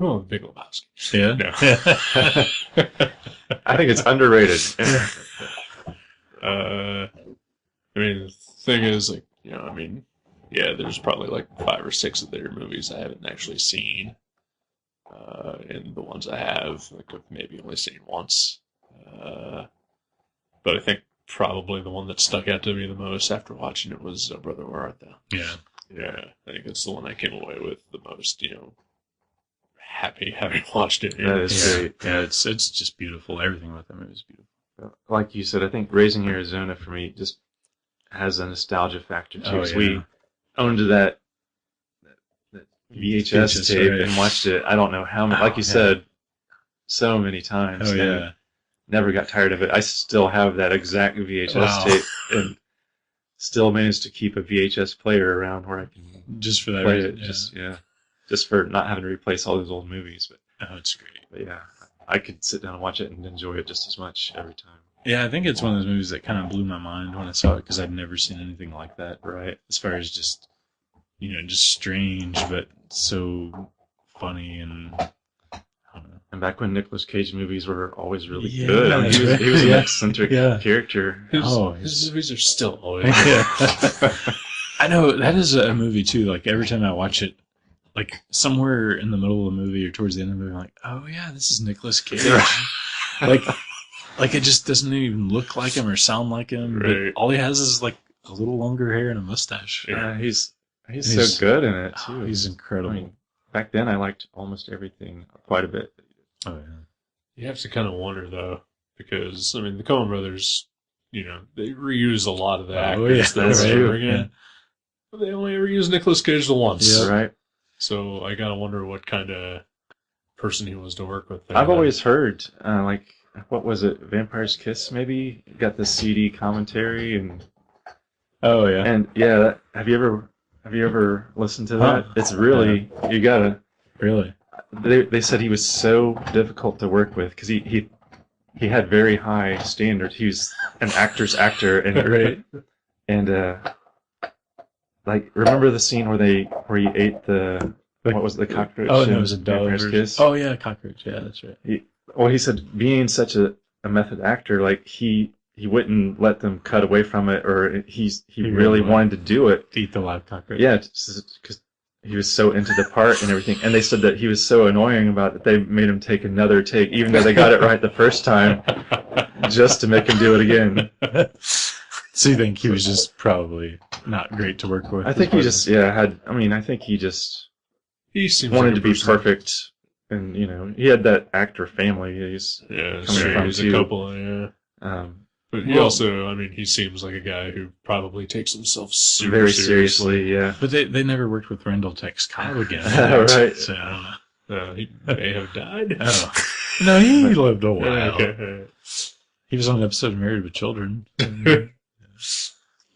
Oh, Big Lebowski. Yeah? No. I think it's underrated. I mean, the thing is, like, you know, I mean, yeah, there's probably like 5 or 6 of their movies I haven't actually seen. And the ones I have, like, I've maybe only seen once. But I think probably the one that stuck out to me the most after watching it was Brother, Where Art Thou? Yeah. Yeah, I think it's the one I came away with the most, you know, happy having watched it. That is great. Yeah, it's just beautiful. Everything about that movie is beautiful. Like you said, I think Raising Arizona for me just has a nostalgia factor too. Oh, yeah. We owned that VHS tape right. and watched it. I don't know how many, like you said, so many times. Oh yeah. Never got tired of it. I still have that exact VHS tape and still managed to keep a VHS player around where I can just for that play reason. it. Just for not having to replace all those old movies. But it's great. But yeah, I could sit down and watch it and enjoy it just as much every time. Yeah, I think it's one of those movies that kind of blew my mind when I saw it because I'd never seen anything like that. Right. As far as just, you know, just strange but so funny and I don't know. And back when Nicolas Cage movies were always really Yeah, good. I mean, he was an eccentric Yeah. character. His movies are still always. I know that is a movie too. Like every time I watch it, like somewhere in the middle of the movie or towards the end of the movie, I'm like, oh yeah, this is Nicolas Cage. like it just doesn't even look like him or sound like him. Right. But all he has is like a little longer hair and a mustache. Yeah, he's so good in it too. He's incredible. I mean, back then I liked almost everything quite a bit. Oh yeah. You have to kind of wonder though, because I mean, the Coen Brothers, you know, they reuse a lot of the actors that that's they true. bring in. But they only ever use Nicolas Cage the once. Yeah, right. So I gotta wonder what kind of person he was to work with there. I've always heard, like, what was it, Vampire's Kiss maybe? Got the CD commentary and Oh yeah. and yeah, have you ever listened to that? It's really you gotta. Really? They said he was so difficult to work with because he had very high standards. He was an actor's actor, and Right. and like remember the scene where he ate what was it, the cockroach? Oh, no, in it was a dove. Vampire's Kiss? Oh yeah, cockroach. Yeah, that's right. He said being such a method actor, like he wouldn't let them cut away from it, or he really wanted to do it. Eat the live cockroach. Yeah, because he was so into the part and everything. And they said that he was so annoying about it that they made him take another take, even though they got it right the first time, just to make him do it again. So you think he was just probably not great to work with? I think he just, I think he just he seems wanted like to a be person- perfect. And, you know, he had that actor family. He's Yeah, coming sure. from He's a too. Coppola, yeah. But he Well- also, I mean, he seems like a guy who probably takes himself super very seriously. seriously, yeah. But they never worked with Randall Tex Cobb again. Right. So I don't know. He may have died. Oh. No, he lived a while. Okay. He was on an episode of Married with Children.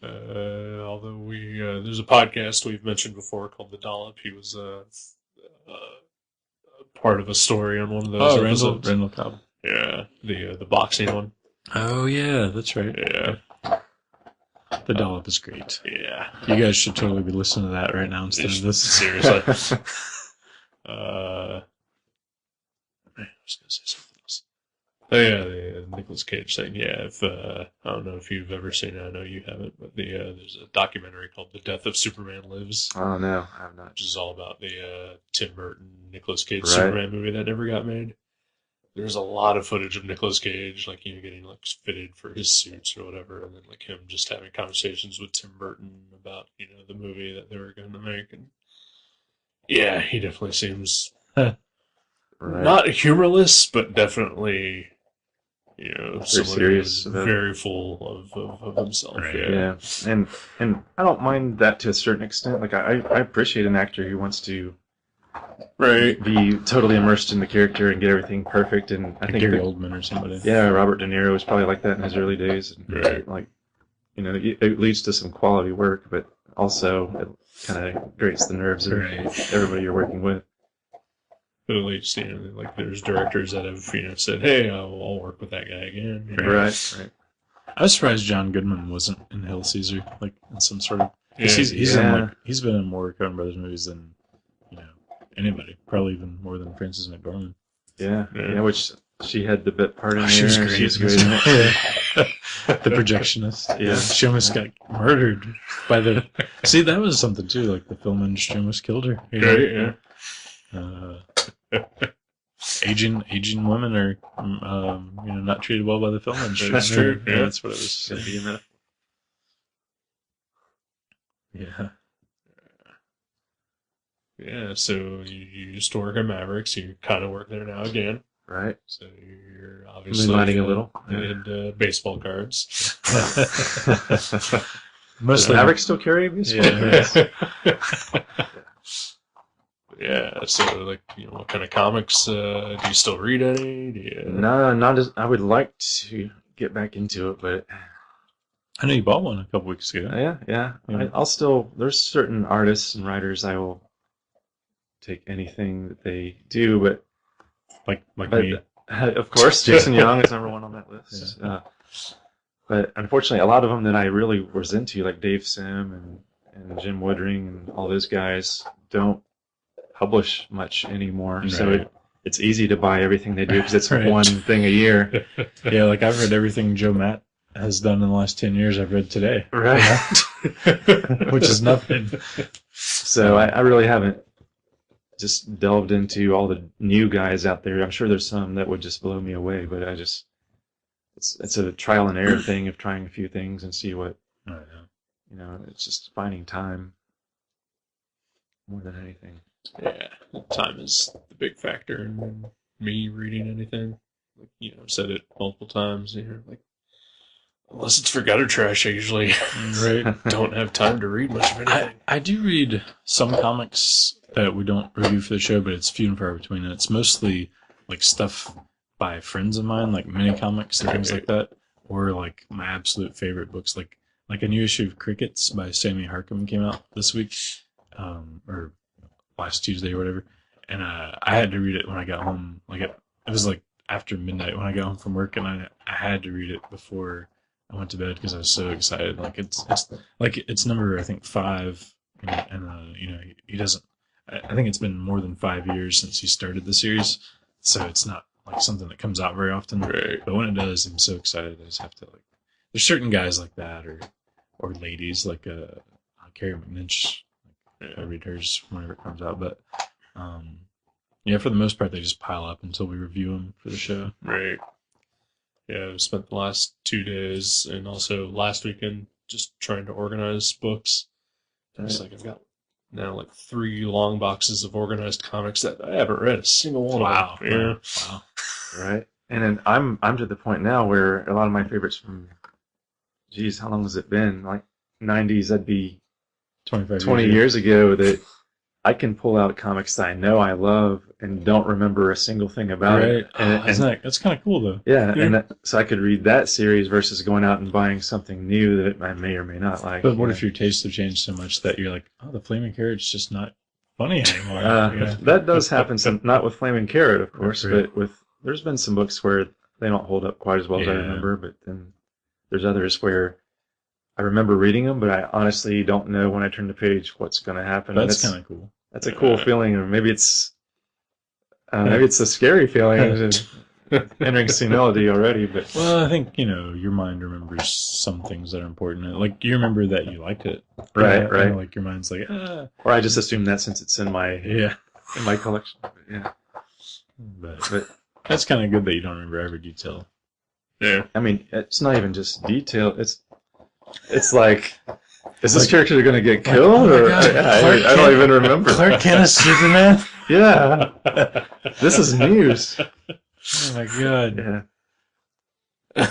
Although there's a podcast we've mentioned before called The Dollop. He was part of a story on one of those episodes. Randall Cobb. Yeah, the boxing one. Oh yeah, that's right. Yeah. The Dollop is great. Yeah. You guys should totally be listening to that right now instead of this. Seriously. I was going to say something else. Oh yeah, the Nicolas Cage thing. Yeah, I don't know if you've ever seen it. I know you haven't, but there's a documentary called "The Death of Superman Lives," Oh no, I have not. which is all about the Tim Burton Nicolas Cage Right. Superman movie that never got made. There's a lot of footage of Nicolas Cage, like getting like fitted for his suits or whatever, and then like him just having conversations with Tim Burton about the movie that they were going to make, and yeah, he definitely seems Right. not humorless, but definitely somebody serious who's about it. very full of himself. Right. Yeah. Yeah, and I don't mind that to a certain extent. Like I appreciate an actor who wants to Right. be totally immersed in the character and get everything perfect. And I Like think Gary Oldman or somebody. yeah, Robert De Niro was probably like that in his early days. And, Right. Like, it leads to some quality work, but also it kind of grates the nerves of Right. everybody you're working with. But at least like there's directors that have said, "Hey, I'll work with that guy again." Right. I was surprised John Goodman wasn't in Hail Caesar, like in some sort of. Because he's Yeah. he's been in more Coen Brothers movies than anybody, probably even more than Frances McDormand. Yeah, Yeah. which she had the bit part in there. She was great. She was great in it. The projectionist. Yeah. She almost got murdered by the. See, that was something too. Like the film industry almost killed her. Right. Yeah. Aging women are, not treated well by the film industry. That's true, yeah. That's what it was. Should be in that. Yeah. Yeah. So you used to work at Mavericks. You kind of work there now again. Right. So you're obviously Moonlighting a little. and baseball cards. Does Mostly. Maverick still carry these? Yeah. Yeah. So like, what kind of comics do you still read any? Do you... No, not as I would like to get back into it, but I know you bought one a couple weeks ago. yeah. Yeah. I'll still. There's certain artists and writers I will take anything that they do, but Like But, me. of course, Jason Young is number one on that list. But unfortunately, a lot of them that I really was into, like Dave Sim and Jim Woodring and all those guys, don't publish much anymore. Right. So it's easy to buy everything they do because it's Right. one thing a year. Yeah, like I've read everything Joe Matt has done in the last 10 years. I've read today, Right. which is nothing. So I really haven't just delved into all the new guys out there. I'm sure there's some that would just blow me away, but it's a trial and error thing of trying a few things and see what, I know. it's just finding time more than anything. Yeah, time is the big factor in me reading anything. Like, I've said it multiple times. Like, unless it's for gutter trash, I usually don't have time to read much of anything. I do read some comics that we don't review for the show, but it's few and far between. And it's mostly like stuff by friends of mine, like mini comics and things like that, or like my absolute favorite books, like a new issue of Crickets by Sammy Harcum came out this week, or last Tuesday or whatever. And I had to read it when I got home. Like it was like after midnight when I got home from work, and I had to read it before I went to bed because I was so excited. Like it's number I think 5, and he doesn't. I think it's been more than 5 years since he started the series, so it's not like something that comes out very often. Right. But when it does, I'm so excited. I just have to like. There's certain guys like that, or ladies like Carrie McNinch. I read hers whenever it comes out, but for the most part, they just pile up until we review them for the show. Right. Yeah, I've spent the last 2 days and also last weekend just trying to organize books. It's like I've got now like 3 long boxes of organized comics that I haven't read a single one of them. Yeah. Wow. Right. And then I'm to the point now where a lot of my favorites from, how long has it been? Like 90s, that'd be 25 20 years ago that I can pull out comics that I know I love and don't remember a single thing about Right. it. And That's kind of cool, though. yeah, Yeah. and so I could read that series versus going out and buying something new that I may or may not like. But what if your tastes have changed so much that you're like, oh, the Flaming Carrot's just not funny anymore? Yeah. That does happen. Not with Flaming Carrot, of course, Right. but there's been some books where they don't hold up quite as well as I Yeah. remember. But then there's others where I remember reading them, but I honestly don't know when I turn the page what's going to happen. That's kind of cool. That's a cool feeling, or maybe it's a scary feeling. Entering senility already, but Well, I think, your mind remembers some things that are important. Like, you remember that you liked it. Right. Like, your mind's like, or I just assume that since it's in my collection. Yeah, But that's kind of good that you don't remember every detail. Yeah. I mean, it's not even just detail. It's like, is this character going to get killed? oh my or God, I don't even remember. Clark Kent is Superman? Yeah, this is news. Oh my God. Yeah.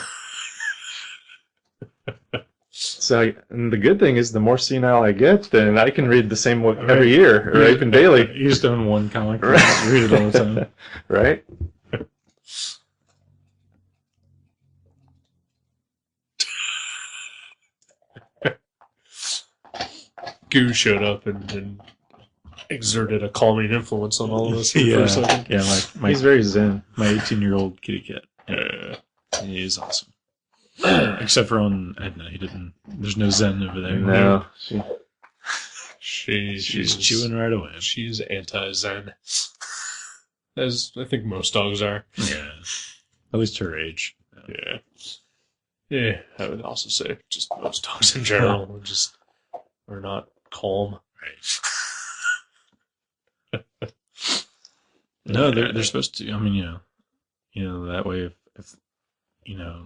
So, and the good thing is, the more senile I get, then I can read the same book every year, or even daily. You just own one comic. Right. Just read it all the time. Right? Goo showed up and exerted a calming influence on all of us for the first second. Yeah, He's very zen. my 18-year-old kitty cat. He is awesome. Except for on Edna, there's no zen over there. No, She's chewing right away. She's anti-zen, as I think most dogs are. Yeah. At least her age. Yeah. Yeah, I would also say just most dogs in general are not calm. Right. No, they're supposed to. I mean, that way if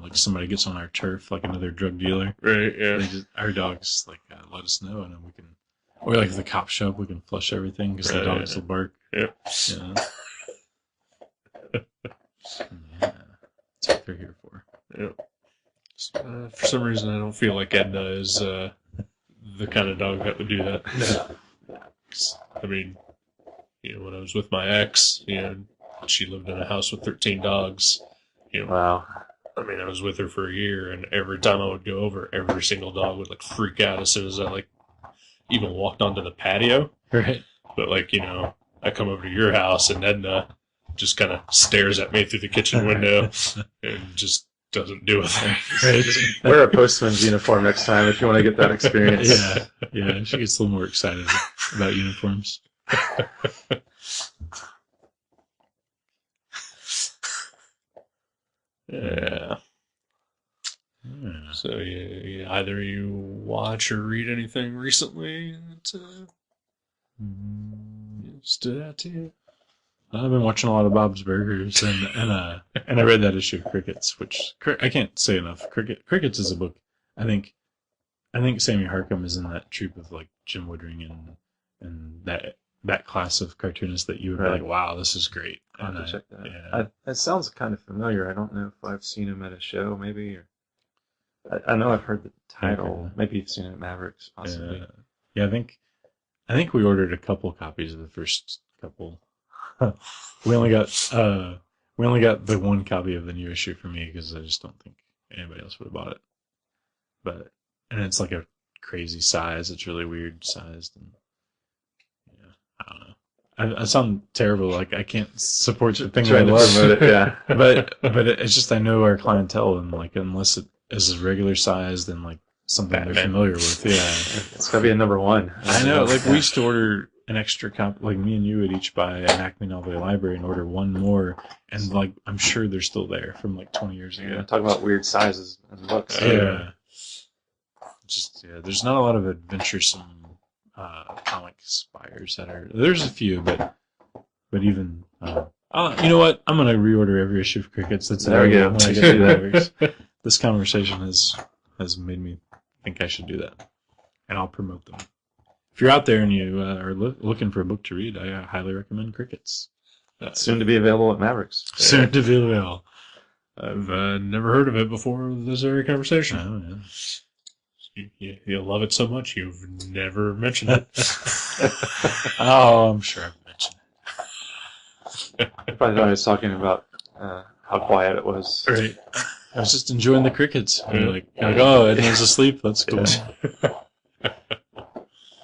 like somebody gets on our turf, like another drug dealer, Right, yeah. our dogs let us know, and then we can, or like if the cops show up, we can flush everything because the dogs will bark. Yep. Yeah. That's what they're here for. Yep. For some reason, I don't feel like Edna is the kind of dog that would do that. I mean, when I was with my ex, she lived in a house with 13 dogs. wow. I mean, I was with her for a year, and every time I would go over, every single dog would freak out as soon as I even walked onto the patio. Right. But I come over to your house, and Edna just kind of stares at me through the kitchen window and just doesn't do a thing. Right. Wear a postman's uniform next time if you want to get that experience. Yeah. She gets a little more excited about uniforms. Yeah. So either you watch or read anything recently that stood out to you? I've been watching a lot of Bob's Burgers, and I read that issue of Crickets, which I can't say enough. Crickets is a book. I think Sammy Harcum is in that troupe of Jim Woodring and that class of cartoonists that you would be like, wow, this is great. I'll have to check that. Yeah. It sounds kind of familiar. I don't know if I've seen him at a show, maybe. Or I know I've heard the title. Maybe you've seen it at Mavericks, possibly. Yeah, I think we ordered a couple copies of the first couple. We only got the one copy of the new issue for me because I just don't think anybody else would have bought it. And it's a crazy size. It's really weird sized, and I don't know. I sound terrible. I can't support the thing Trying I to love. promote it, yeah. but it's just I know our clientele, and unless it is regular sized and something Batman. they're familiar with, yeah. It's got to be a number one. I know. We used to order an extra copy. Me and you would each buy an Acme Novel Library and order one more, and I'm sure they're still there from 20 years ago. Yeah, talk about weird sizes and books. Yeah. There's not a lot of adventuresome comic buyers that are. There's a few, but even. You know what? I'm gonna reorder every issue of Crickets. That's There we go. when I get to that. This conversation has made me think I should do that, and I'll promote them. If you're out there and you are looking for a book to read, I highly recommend Crickets. Soon to be available at Mavericks. Soon to be available. I've never heard of it before this very conversation. Oh, yeah. You love it so much you've never mentioned it. Oh, I'm sure I've mentioned I probably thought I was talking about how quiet it was. it. Right. I was just enjoying the crickets. And Yeah. you're like, oh, Edna's asleep. That's cool.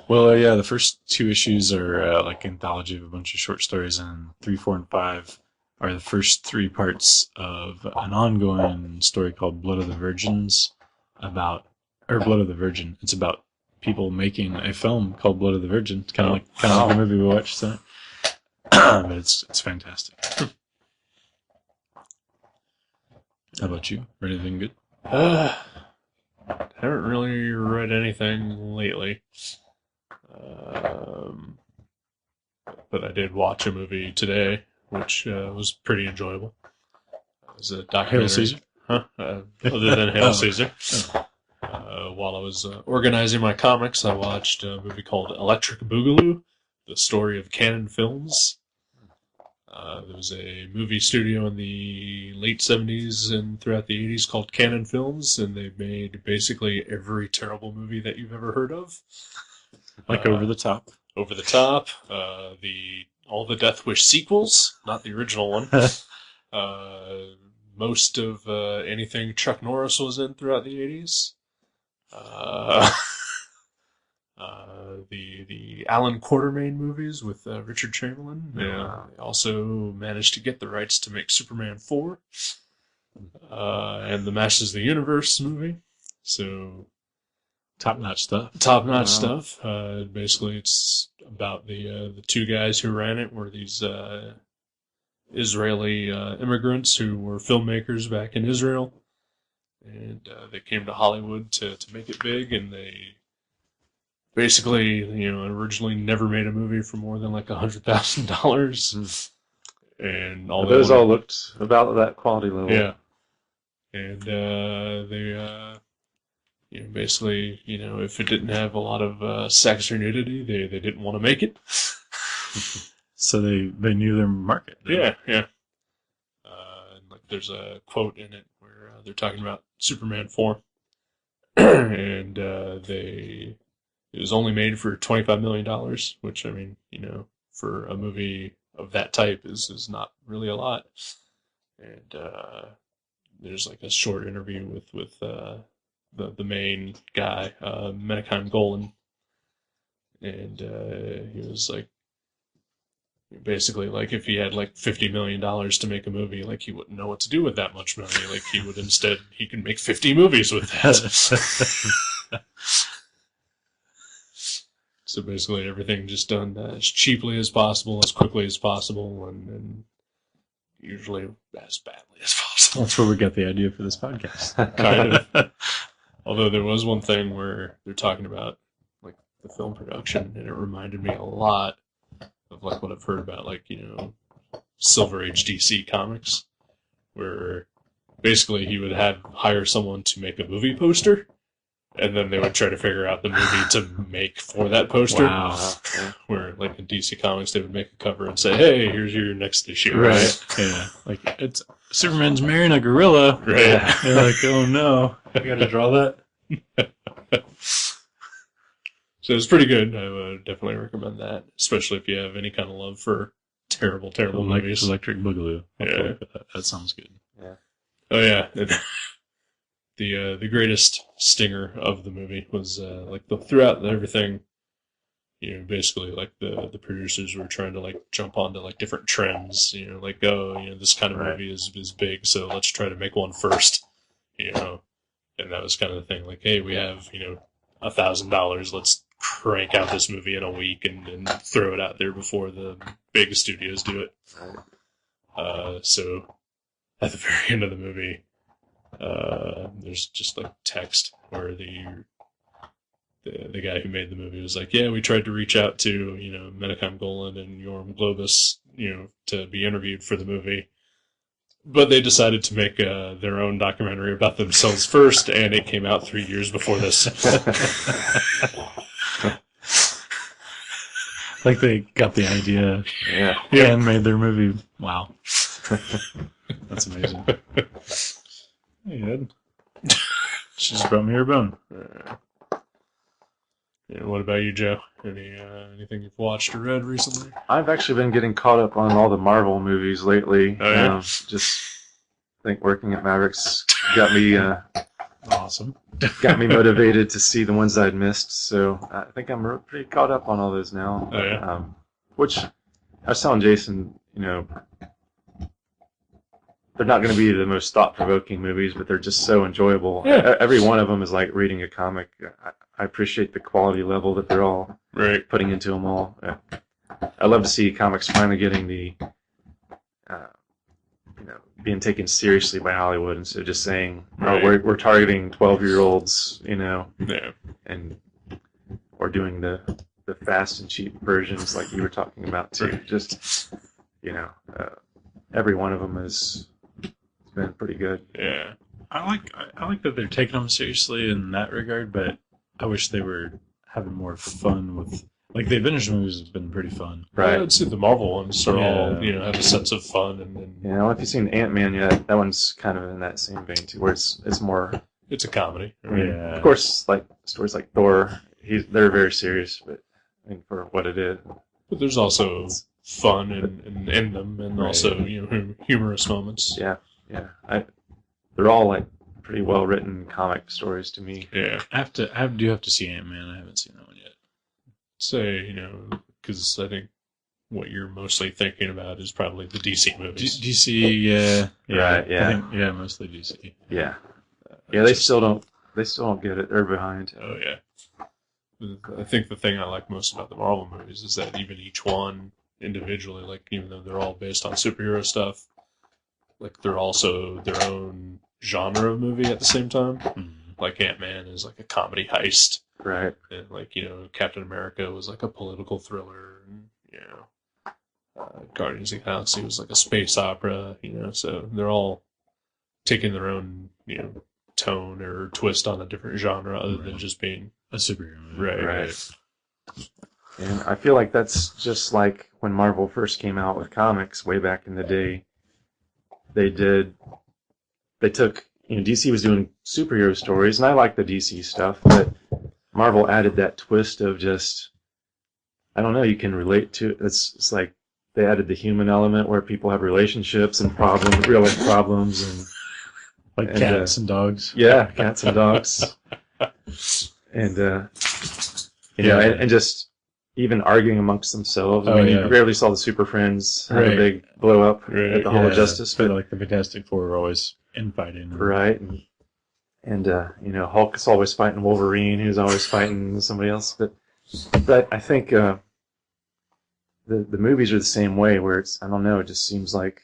Well, yeah, the first 2 issues are like anthology of a bunch of short stories, and 3, 4, and 5 are the first 3 parts of an ongoing story called Blood of the Virgins Blood of the Virgin. It's about people making a film called Blood of the Virgin. It's kind of like the movie we watched tonight. But it's fantastic. How about you? Read anything good? Haven't really read anything lately. But I did watch a movie today, which was pretty enjoyable. It was a documentary. Hail Caesar? Huh? Other than Hail Oh. Caesar. While I was organizing my comics, I watched a movie called Electric Boogaloo, the story of Cannon Films. There was a movie studio in the late 70s and throughout the 80s called Cannon Films, and they made basically every terrible movie that you've ever heard of. Like Over the Top? Over the Top, all the Death Wish sequels, not the original one. Most of anything Chuck Norris was in throughout the 80s. The Alan Quatermain movies with Richard Chamberlain. Yeah, they also managed to get the rights to make Superman 4 and the Masters of the Universe movie. So Top-notch stuff. top-notch stuff. Basically, it's about the 2 guys who ran it were these Israeli immigrants who were filmmakers back in Israel, and they came to Hollywood to make it big, and they basically, originally never made a movie for more than like $100,000, and all Those all looked about that quality level. yeah, and they basically, if it didn't have a lot of sex or nudity, they didn't want to make it. So they knew their market. Yeah. And like there's a quote in it where they're talking about Superman 4, and it was only made for $25 million, which, I mean, for a movie of that type is not really a lot. And there's like a short interview with the main guy, Menachem Golan, and he was like, basically, like, if he had like $50 million to make a movie, like, he wouldn't know what to do with that much money. Like, he can make 50 movies with that. So basically, everything just done as cheaply as possible, as quickly as possible, and usually as badly as possible. That's where we got the idea for this podcast. Kind of. Although there was one thing where they're talking about like the film production, and it reminded me a lot of like what I've heard about, like, Silver Age DC comics, where basically he would hire someone to make a movie poster, and then they would try to figure out the movie to make for that poster. Wow. Where, like, in DC Comics, they would make a cover and say, "Hey, here's your next issue." Right. Yeah. Like, it's Superman's marrying a gorilla. Right. They're like, oh no, I gotta draw that. So it's pretty good. I would definitely recommend that, especially if you have any kind of love for terrible movies. Electric Boogaloo. Yeah. That sounds good. Yeah. Oh yeah. The greatest stinger of the movie was like throughout everything, basically like the producers were trying to like jump onto like different trends, like, this kind of movie is big, so let's try to make one first, and that was kind of the thing, like, hey, we have $1,000, let's crank out this movie in a week and throw it out there before the big studios do it. So at the very end of the movie, there's just like text where the guy who made the movie was like, yeah, we tried to reach out to Menachem Golan and Yoram Globus to be interviewed for the movie, but they decided to make their own documentary about themselves first, and it came out 3 years before this. Like they got the idea and made their movie. Wow. That's amazing. Hey, Ed. She just brought me her bone. And what about you, Joe? Anything you've watched or read recently? I've actually been getting caught up on all the Marvel movies lately. Oh, yeah? Just think working at Mavericks got me Awesome. got me motivated to see the ones I'd missed. So I think I'm pretty caught up on all those now. Oh, yeah? Which I was telling Jason, they're not going to be the most thought-provoking movies, but they're just so enjoyable. Yeah. Every one of them is like reading a comic. I appreciate the quality level that they're all Right. putting into them all. I love to see comics finally getting the, being taken seriously by Hollywood instead of just saying, Right. "Oh, we're targeting 12-year-olds," Yeah. and or doing the fast and cheap versions like you were talking about too. Right. Just every one of them has been pretty good. Yeah. I like that they're taking them seriously in that regard, but I wish they were having more fun with, like, the Avengers movies have been pretty fun. Right. I'd say the Marvel ones are all, Yeah. have a sense of fun and Yeah, I don't know if you've seen Ant-Man yet. That one's kind of in that same vein too, where it's more. it's a comedy. Right? Yeah. Of course, like stories like Thor, they're very serious, but I mean for what it is. But there's also fun in them and Right. also, humorous moments. Yeah. They're all like pretty well written comic stories to me. Yeah. I do have to see Ant-Man. I haven't seen that one yet. Say, because I think what you're mostly thinking about is probably the DC movies. DC, yeah. Right, yeah. I think, mostly DC. Yeah. Yeah, they still don't get it. They're behind. Oh, yeah. I think the thing I like most about the Marvel movies is that even each one individually, like, even though they're all based on superhero stuff, like, they're also their own genre of movie at the same time. Mm-hmm. Like, Ant-Man is like a comedy heist. Right. And, like, Captain America was like a political thriller. And, Guardians of the Galaxy was like a space opera, so they're all taking their own, tone or twist on a different genre other than just being A superhero movie. Right. And I feel like that's just like when Marvel first came out with comics way back in the day. They took, DC was doing superhero stories, and I like the DC stuff, but Marvel added that twist of just, I don't know, you can relate to it. It's like they added the human element where people have relationships and problems, real life problems, and Like cats and dogs. yeah, cats and dogs, and and just even arguing amongst themselves. I mean, you rarely saw the Super Friends have a big blow up at the Hall of Justice, but like the Fantastic Four were always infighting. Right, and Hulk is always fighting Wolverine, who's always fighting somebody else. But I think the movies are the same way, where it's, I don't know, it just seems like,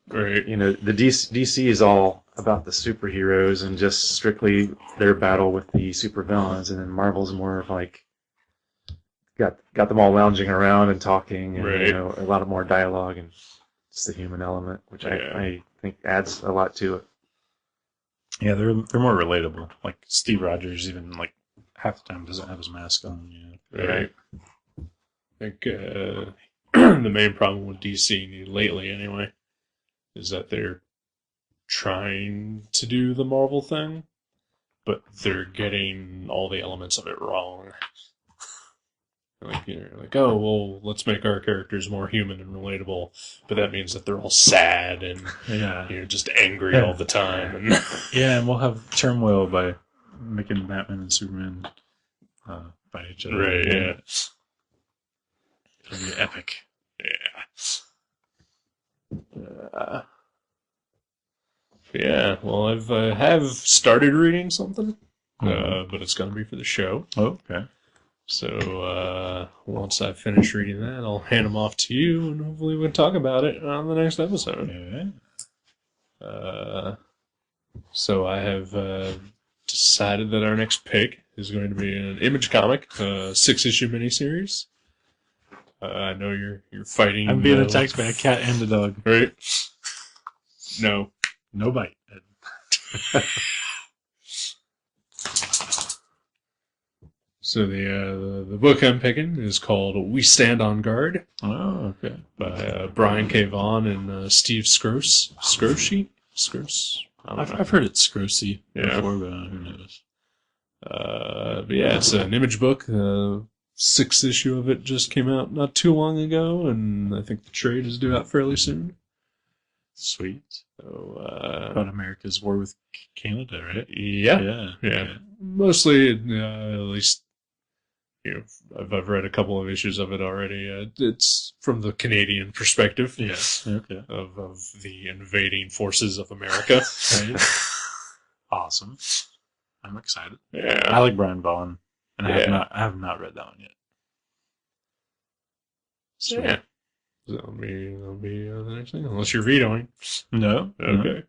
right. The DC is all about the superheroes and just strictly their battle with the supervillains, and then Marvel's more of like got them all lounging around and talking, and Right. a lot of more dialogue and just the human element, which I think adds a lot to it. Yeah, they're more relatable. Like Steve Rogers, even like half the time doesn't have his mask on. Right. I think the main problem with DC lately, anyway, is that they're trying to do the Marvel thing, but they're getting all the elements of it wrong. Like, like, oh, well, let's make our characters more human and relatable, but that means that they're all sad and just angry all the time. And and we'll have turmoil by making Batman and Superman fight each other. Right, yeah. It'll be epic. Yeah, well, I have started reading something, but it's going to be for the show. Oh, okay. So once I finish reading that, I'll hand them off to you, and hopefully we can talk about it on the next episode. So I have decided that our next pick is going to be an Image comic, 6-issue miniseries. I know you're fighting. I'm being attacked by a cat and a dog. Right? No. No bite. So the book I'm picking is called We Stand on Guard Oh, okay. by Brian K. Vaughan and Steve Scrose. Scroce? Scrose? I don't know. I've heard it Scrocy Yeah. before, but who knows? But yeah, it's an Image book. 6th issue of it just came out not too long ago, and I think the trade is due out fairly soon. Sweet. So, About America's war with Canada, right? yeah. Okay. Mostly, at least, I've read a couple of issues of it already. It's from the Canadian perspective. Yes. Okay. Of the invading forces of America. Right. Awesome. I'm excited. Yeah. I like Brian Vaughan, and Yeah. I have not read that one yet. Sweet. Yeah. That'll be the next thing, unless you're vetoing. No. Okay.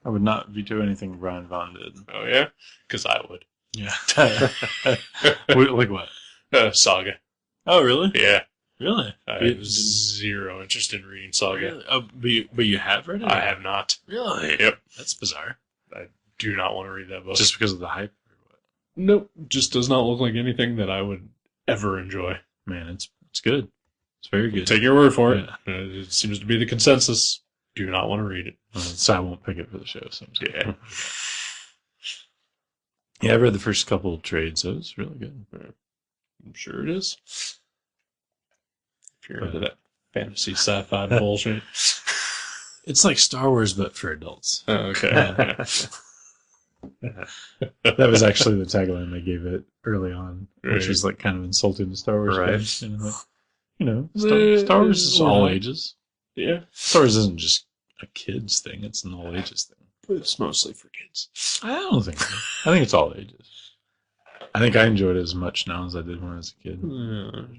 I would not veto anything Brian Vaughan did. Oh yeah, because I would. Yeah. Like what? Saga. Oh, really? Yeah, Really? I have zero interest in reading Saga. Really? Oh, but you have read it? I have not. Really? Yep. That's bizarre. I do not want to read that book. Just because of the hype? Or what? Nope. Just does not look like anything that I would ever enjoy. Man, it's good. It's very good. Take your word for it. Yeah. It seems to be the consensus. Do not want to read it. So I won't pick it for the show. So Yeah. Yeah, I read the first couple of trades, so it's really good. I'm sure it is. If you're into that fantasy sci-fi bullshit. It's like Star Wars, but for adults. Oh, okay. That was actually the tagline they gave it early on, which Right. was like kind of insulting to Star Wars Right. fans. Star Wars is all ages. Yeah. Star Wars isn't just a kids thing; it's an all ages thing. But it's mostly for kids. I don't think so. I think it's all ages. I think I enjoyed it as much now as I did when I was a kid.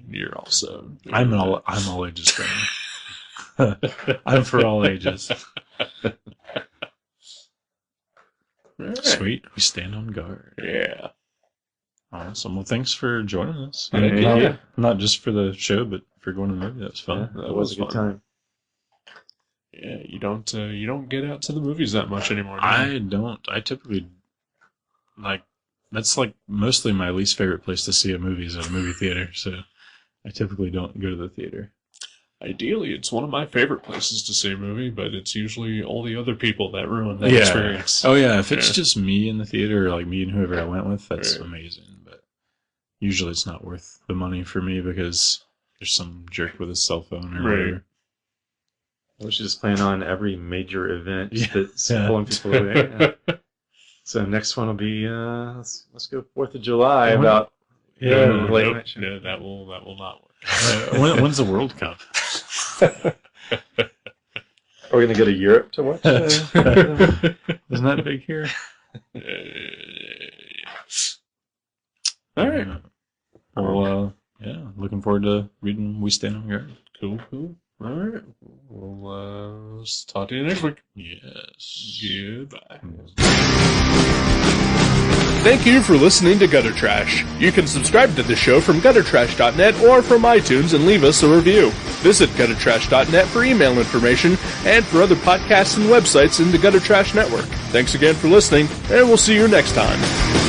You're also... I'm all ages friendly. I'm for all ages. Sweet. We stand on guard. Yeah. Awesome. Well, thanks for joining us. Yeah. Not just for the show, but for going to the movie. That was fun. That was a good time. Yeah, you don't get out to the movies that much anymore. Do you? I don't. I typically that's like mostly my least favorite place to see a movie is at a movie theater. So I typically don't go to the theater. Ideally, it's one of my favorite places to see a movie, but it's usually all the other people that ruin that experience. Oh yeah, if it's Yeah. just me in the theater, or like me and whoever I went with, that's Right. amazing. But usually it's not worth the money for me because there's some jerk with a cell phone or Right. whatever. We should just plan on every major event Yeah. that's Yeah. pulling people away. Yeah. So next one will be let's go 4th of July When- about Yeah. late Nope, night show. no, that will not work. When's the World Cup? Are we gonna go to Europe to watch? Isn't that big here? All right. Well, yeah, looking forward to reading We Stand on Guard. Cool. All right. Well, talk to you next week. Yes. Goodbye. Thank you for listening to Gutter Trash. You can subscribe to the show from guttertrash.net or from iTunes and leave us a review. Visit guttertrash.net for email information and for other podcasts and websites in the Gutter Trash Network. Thanks again for listening, and we'll see you next time.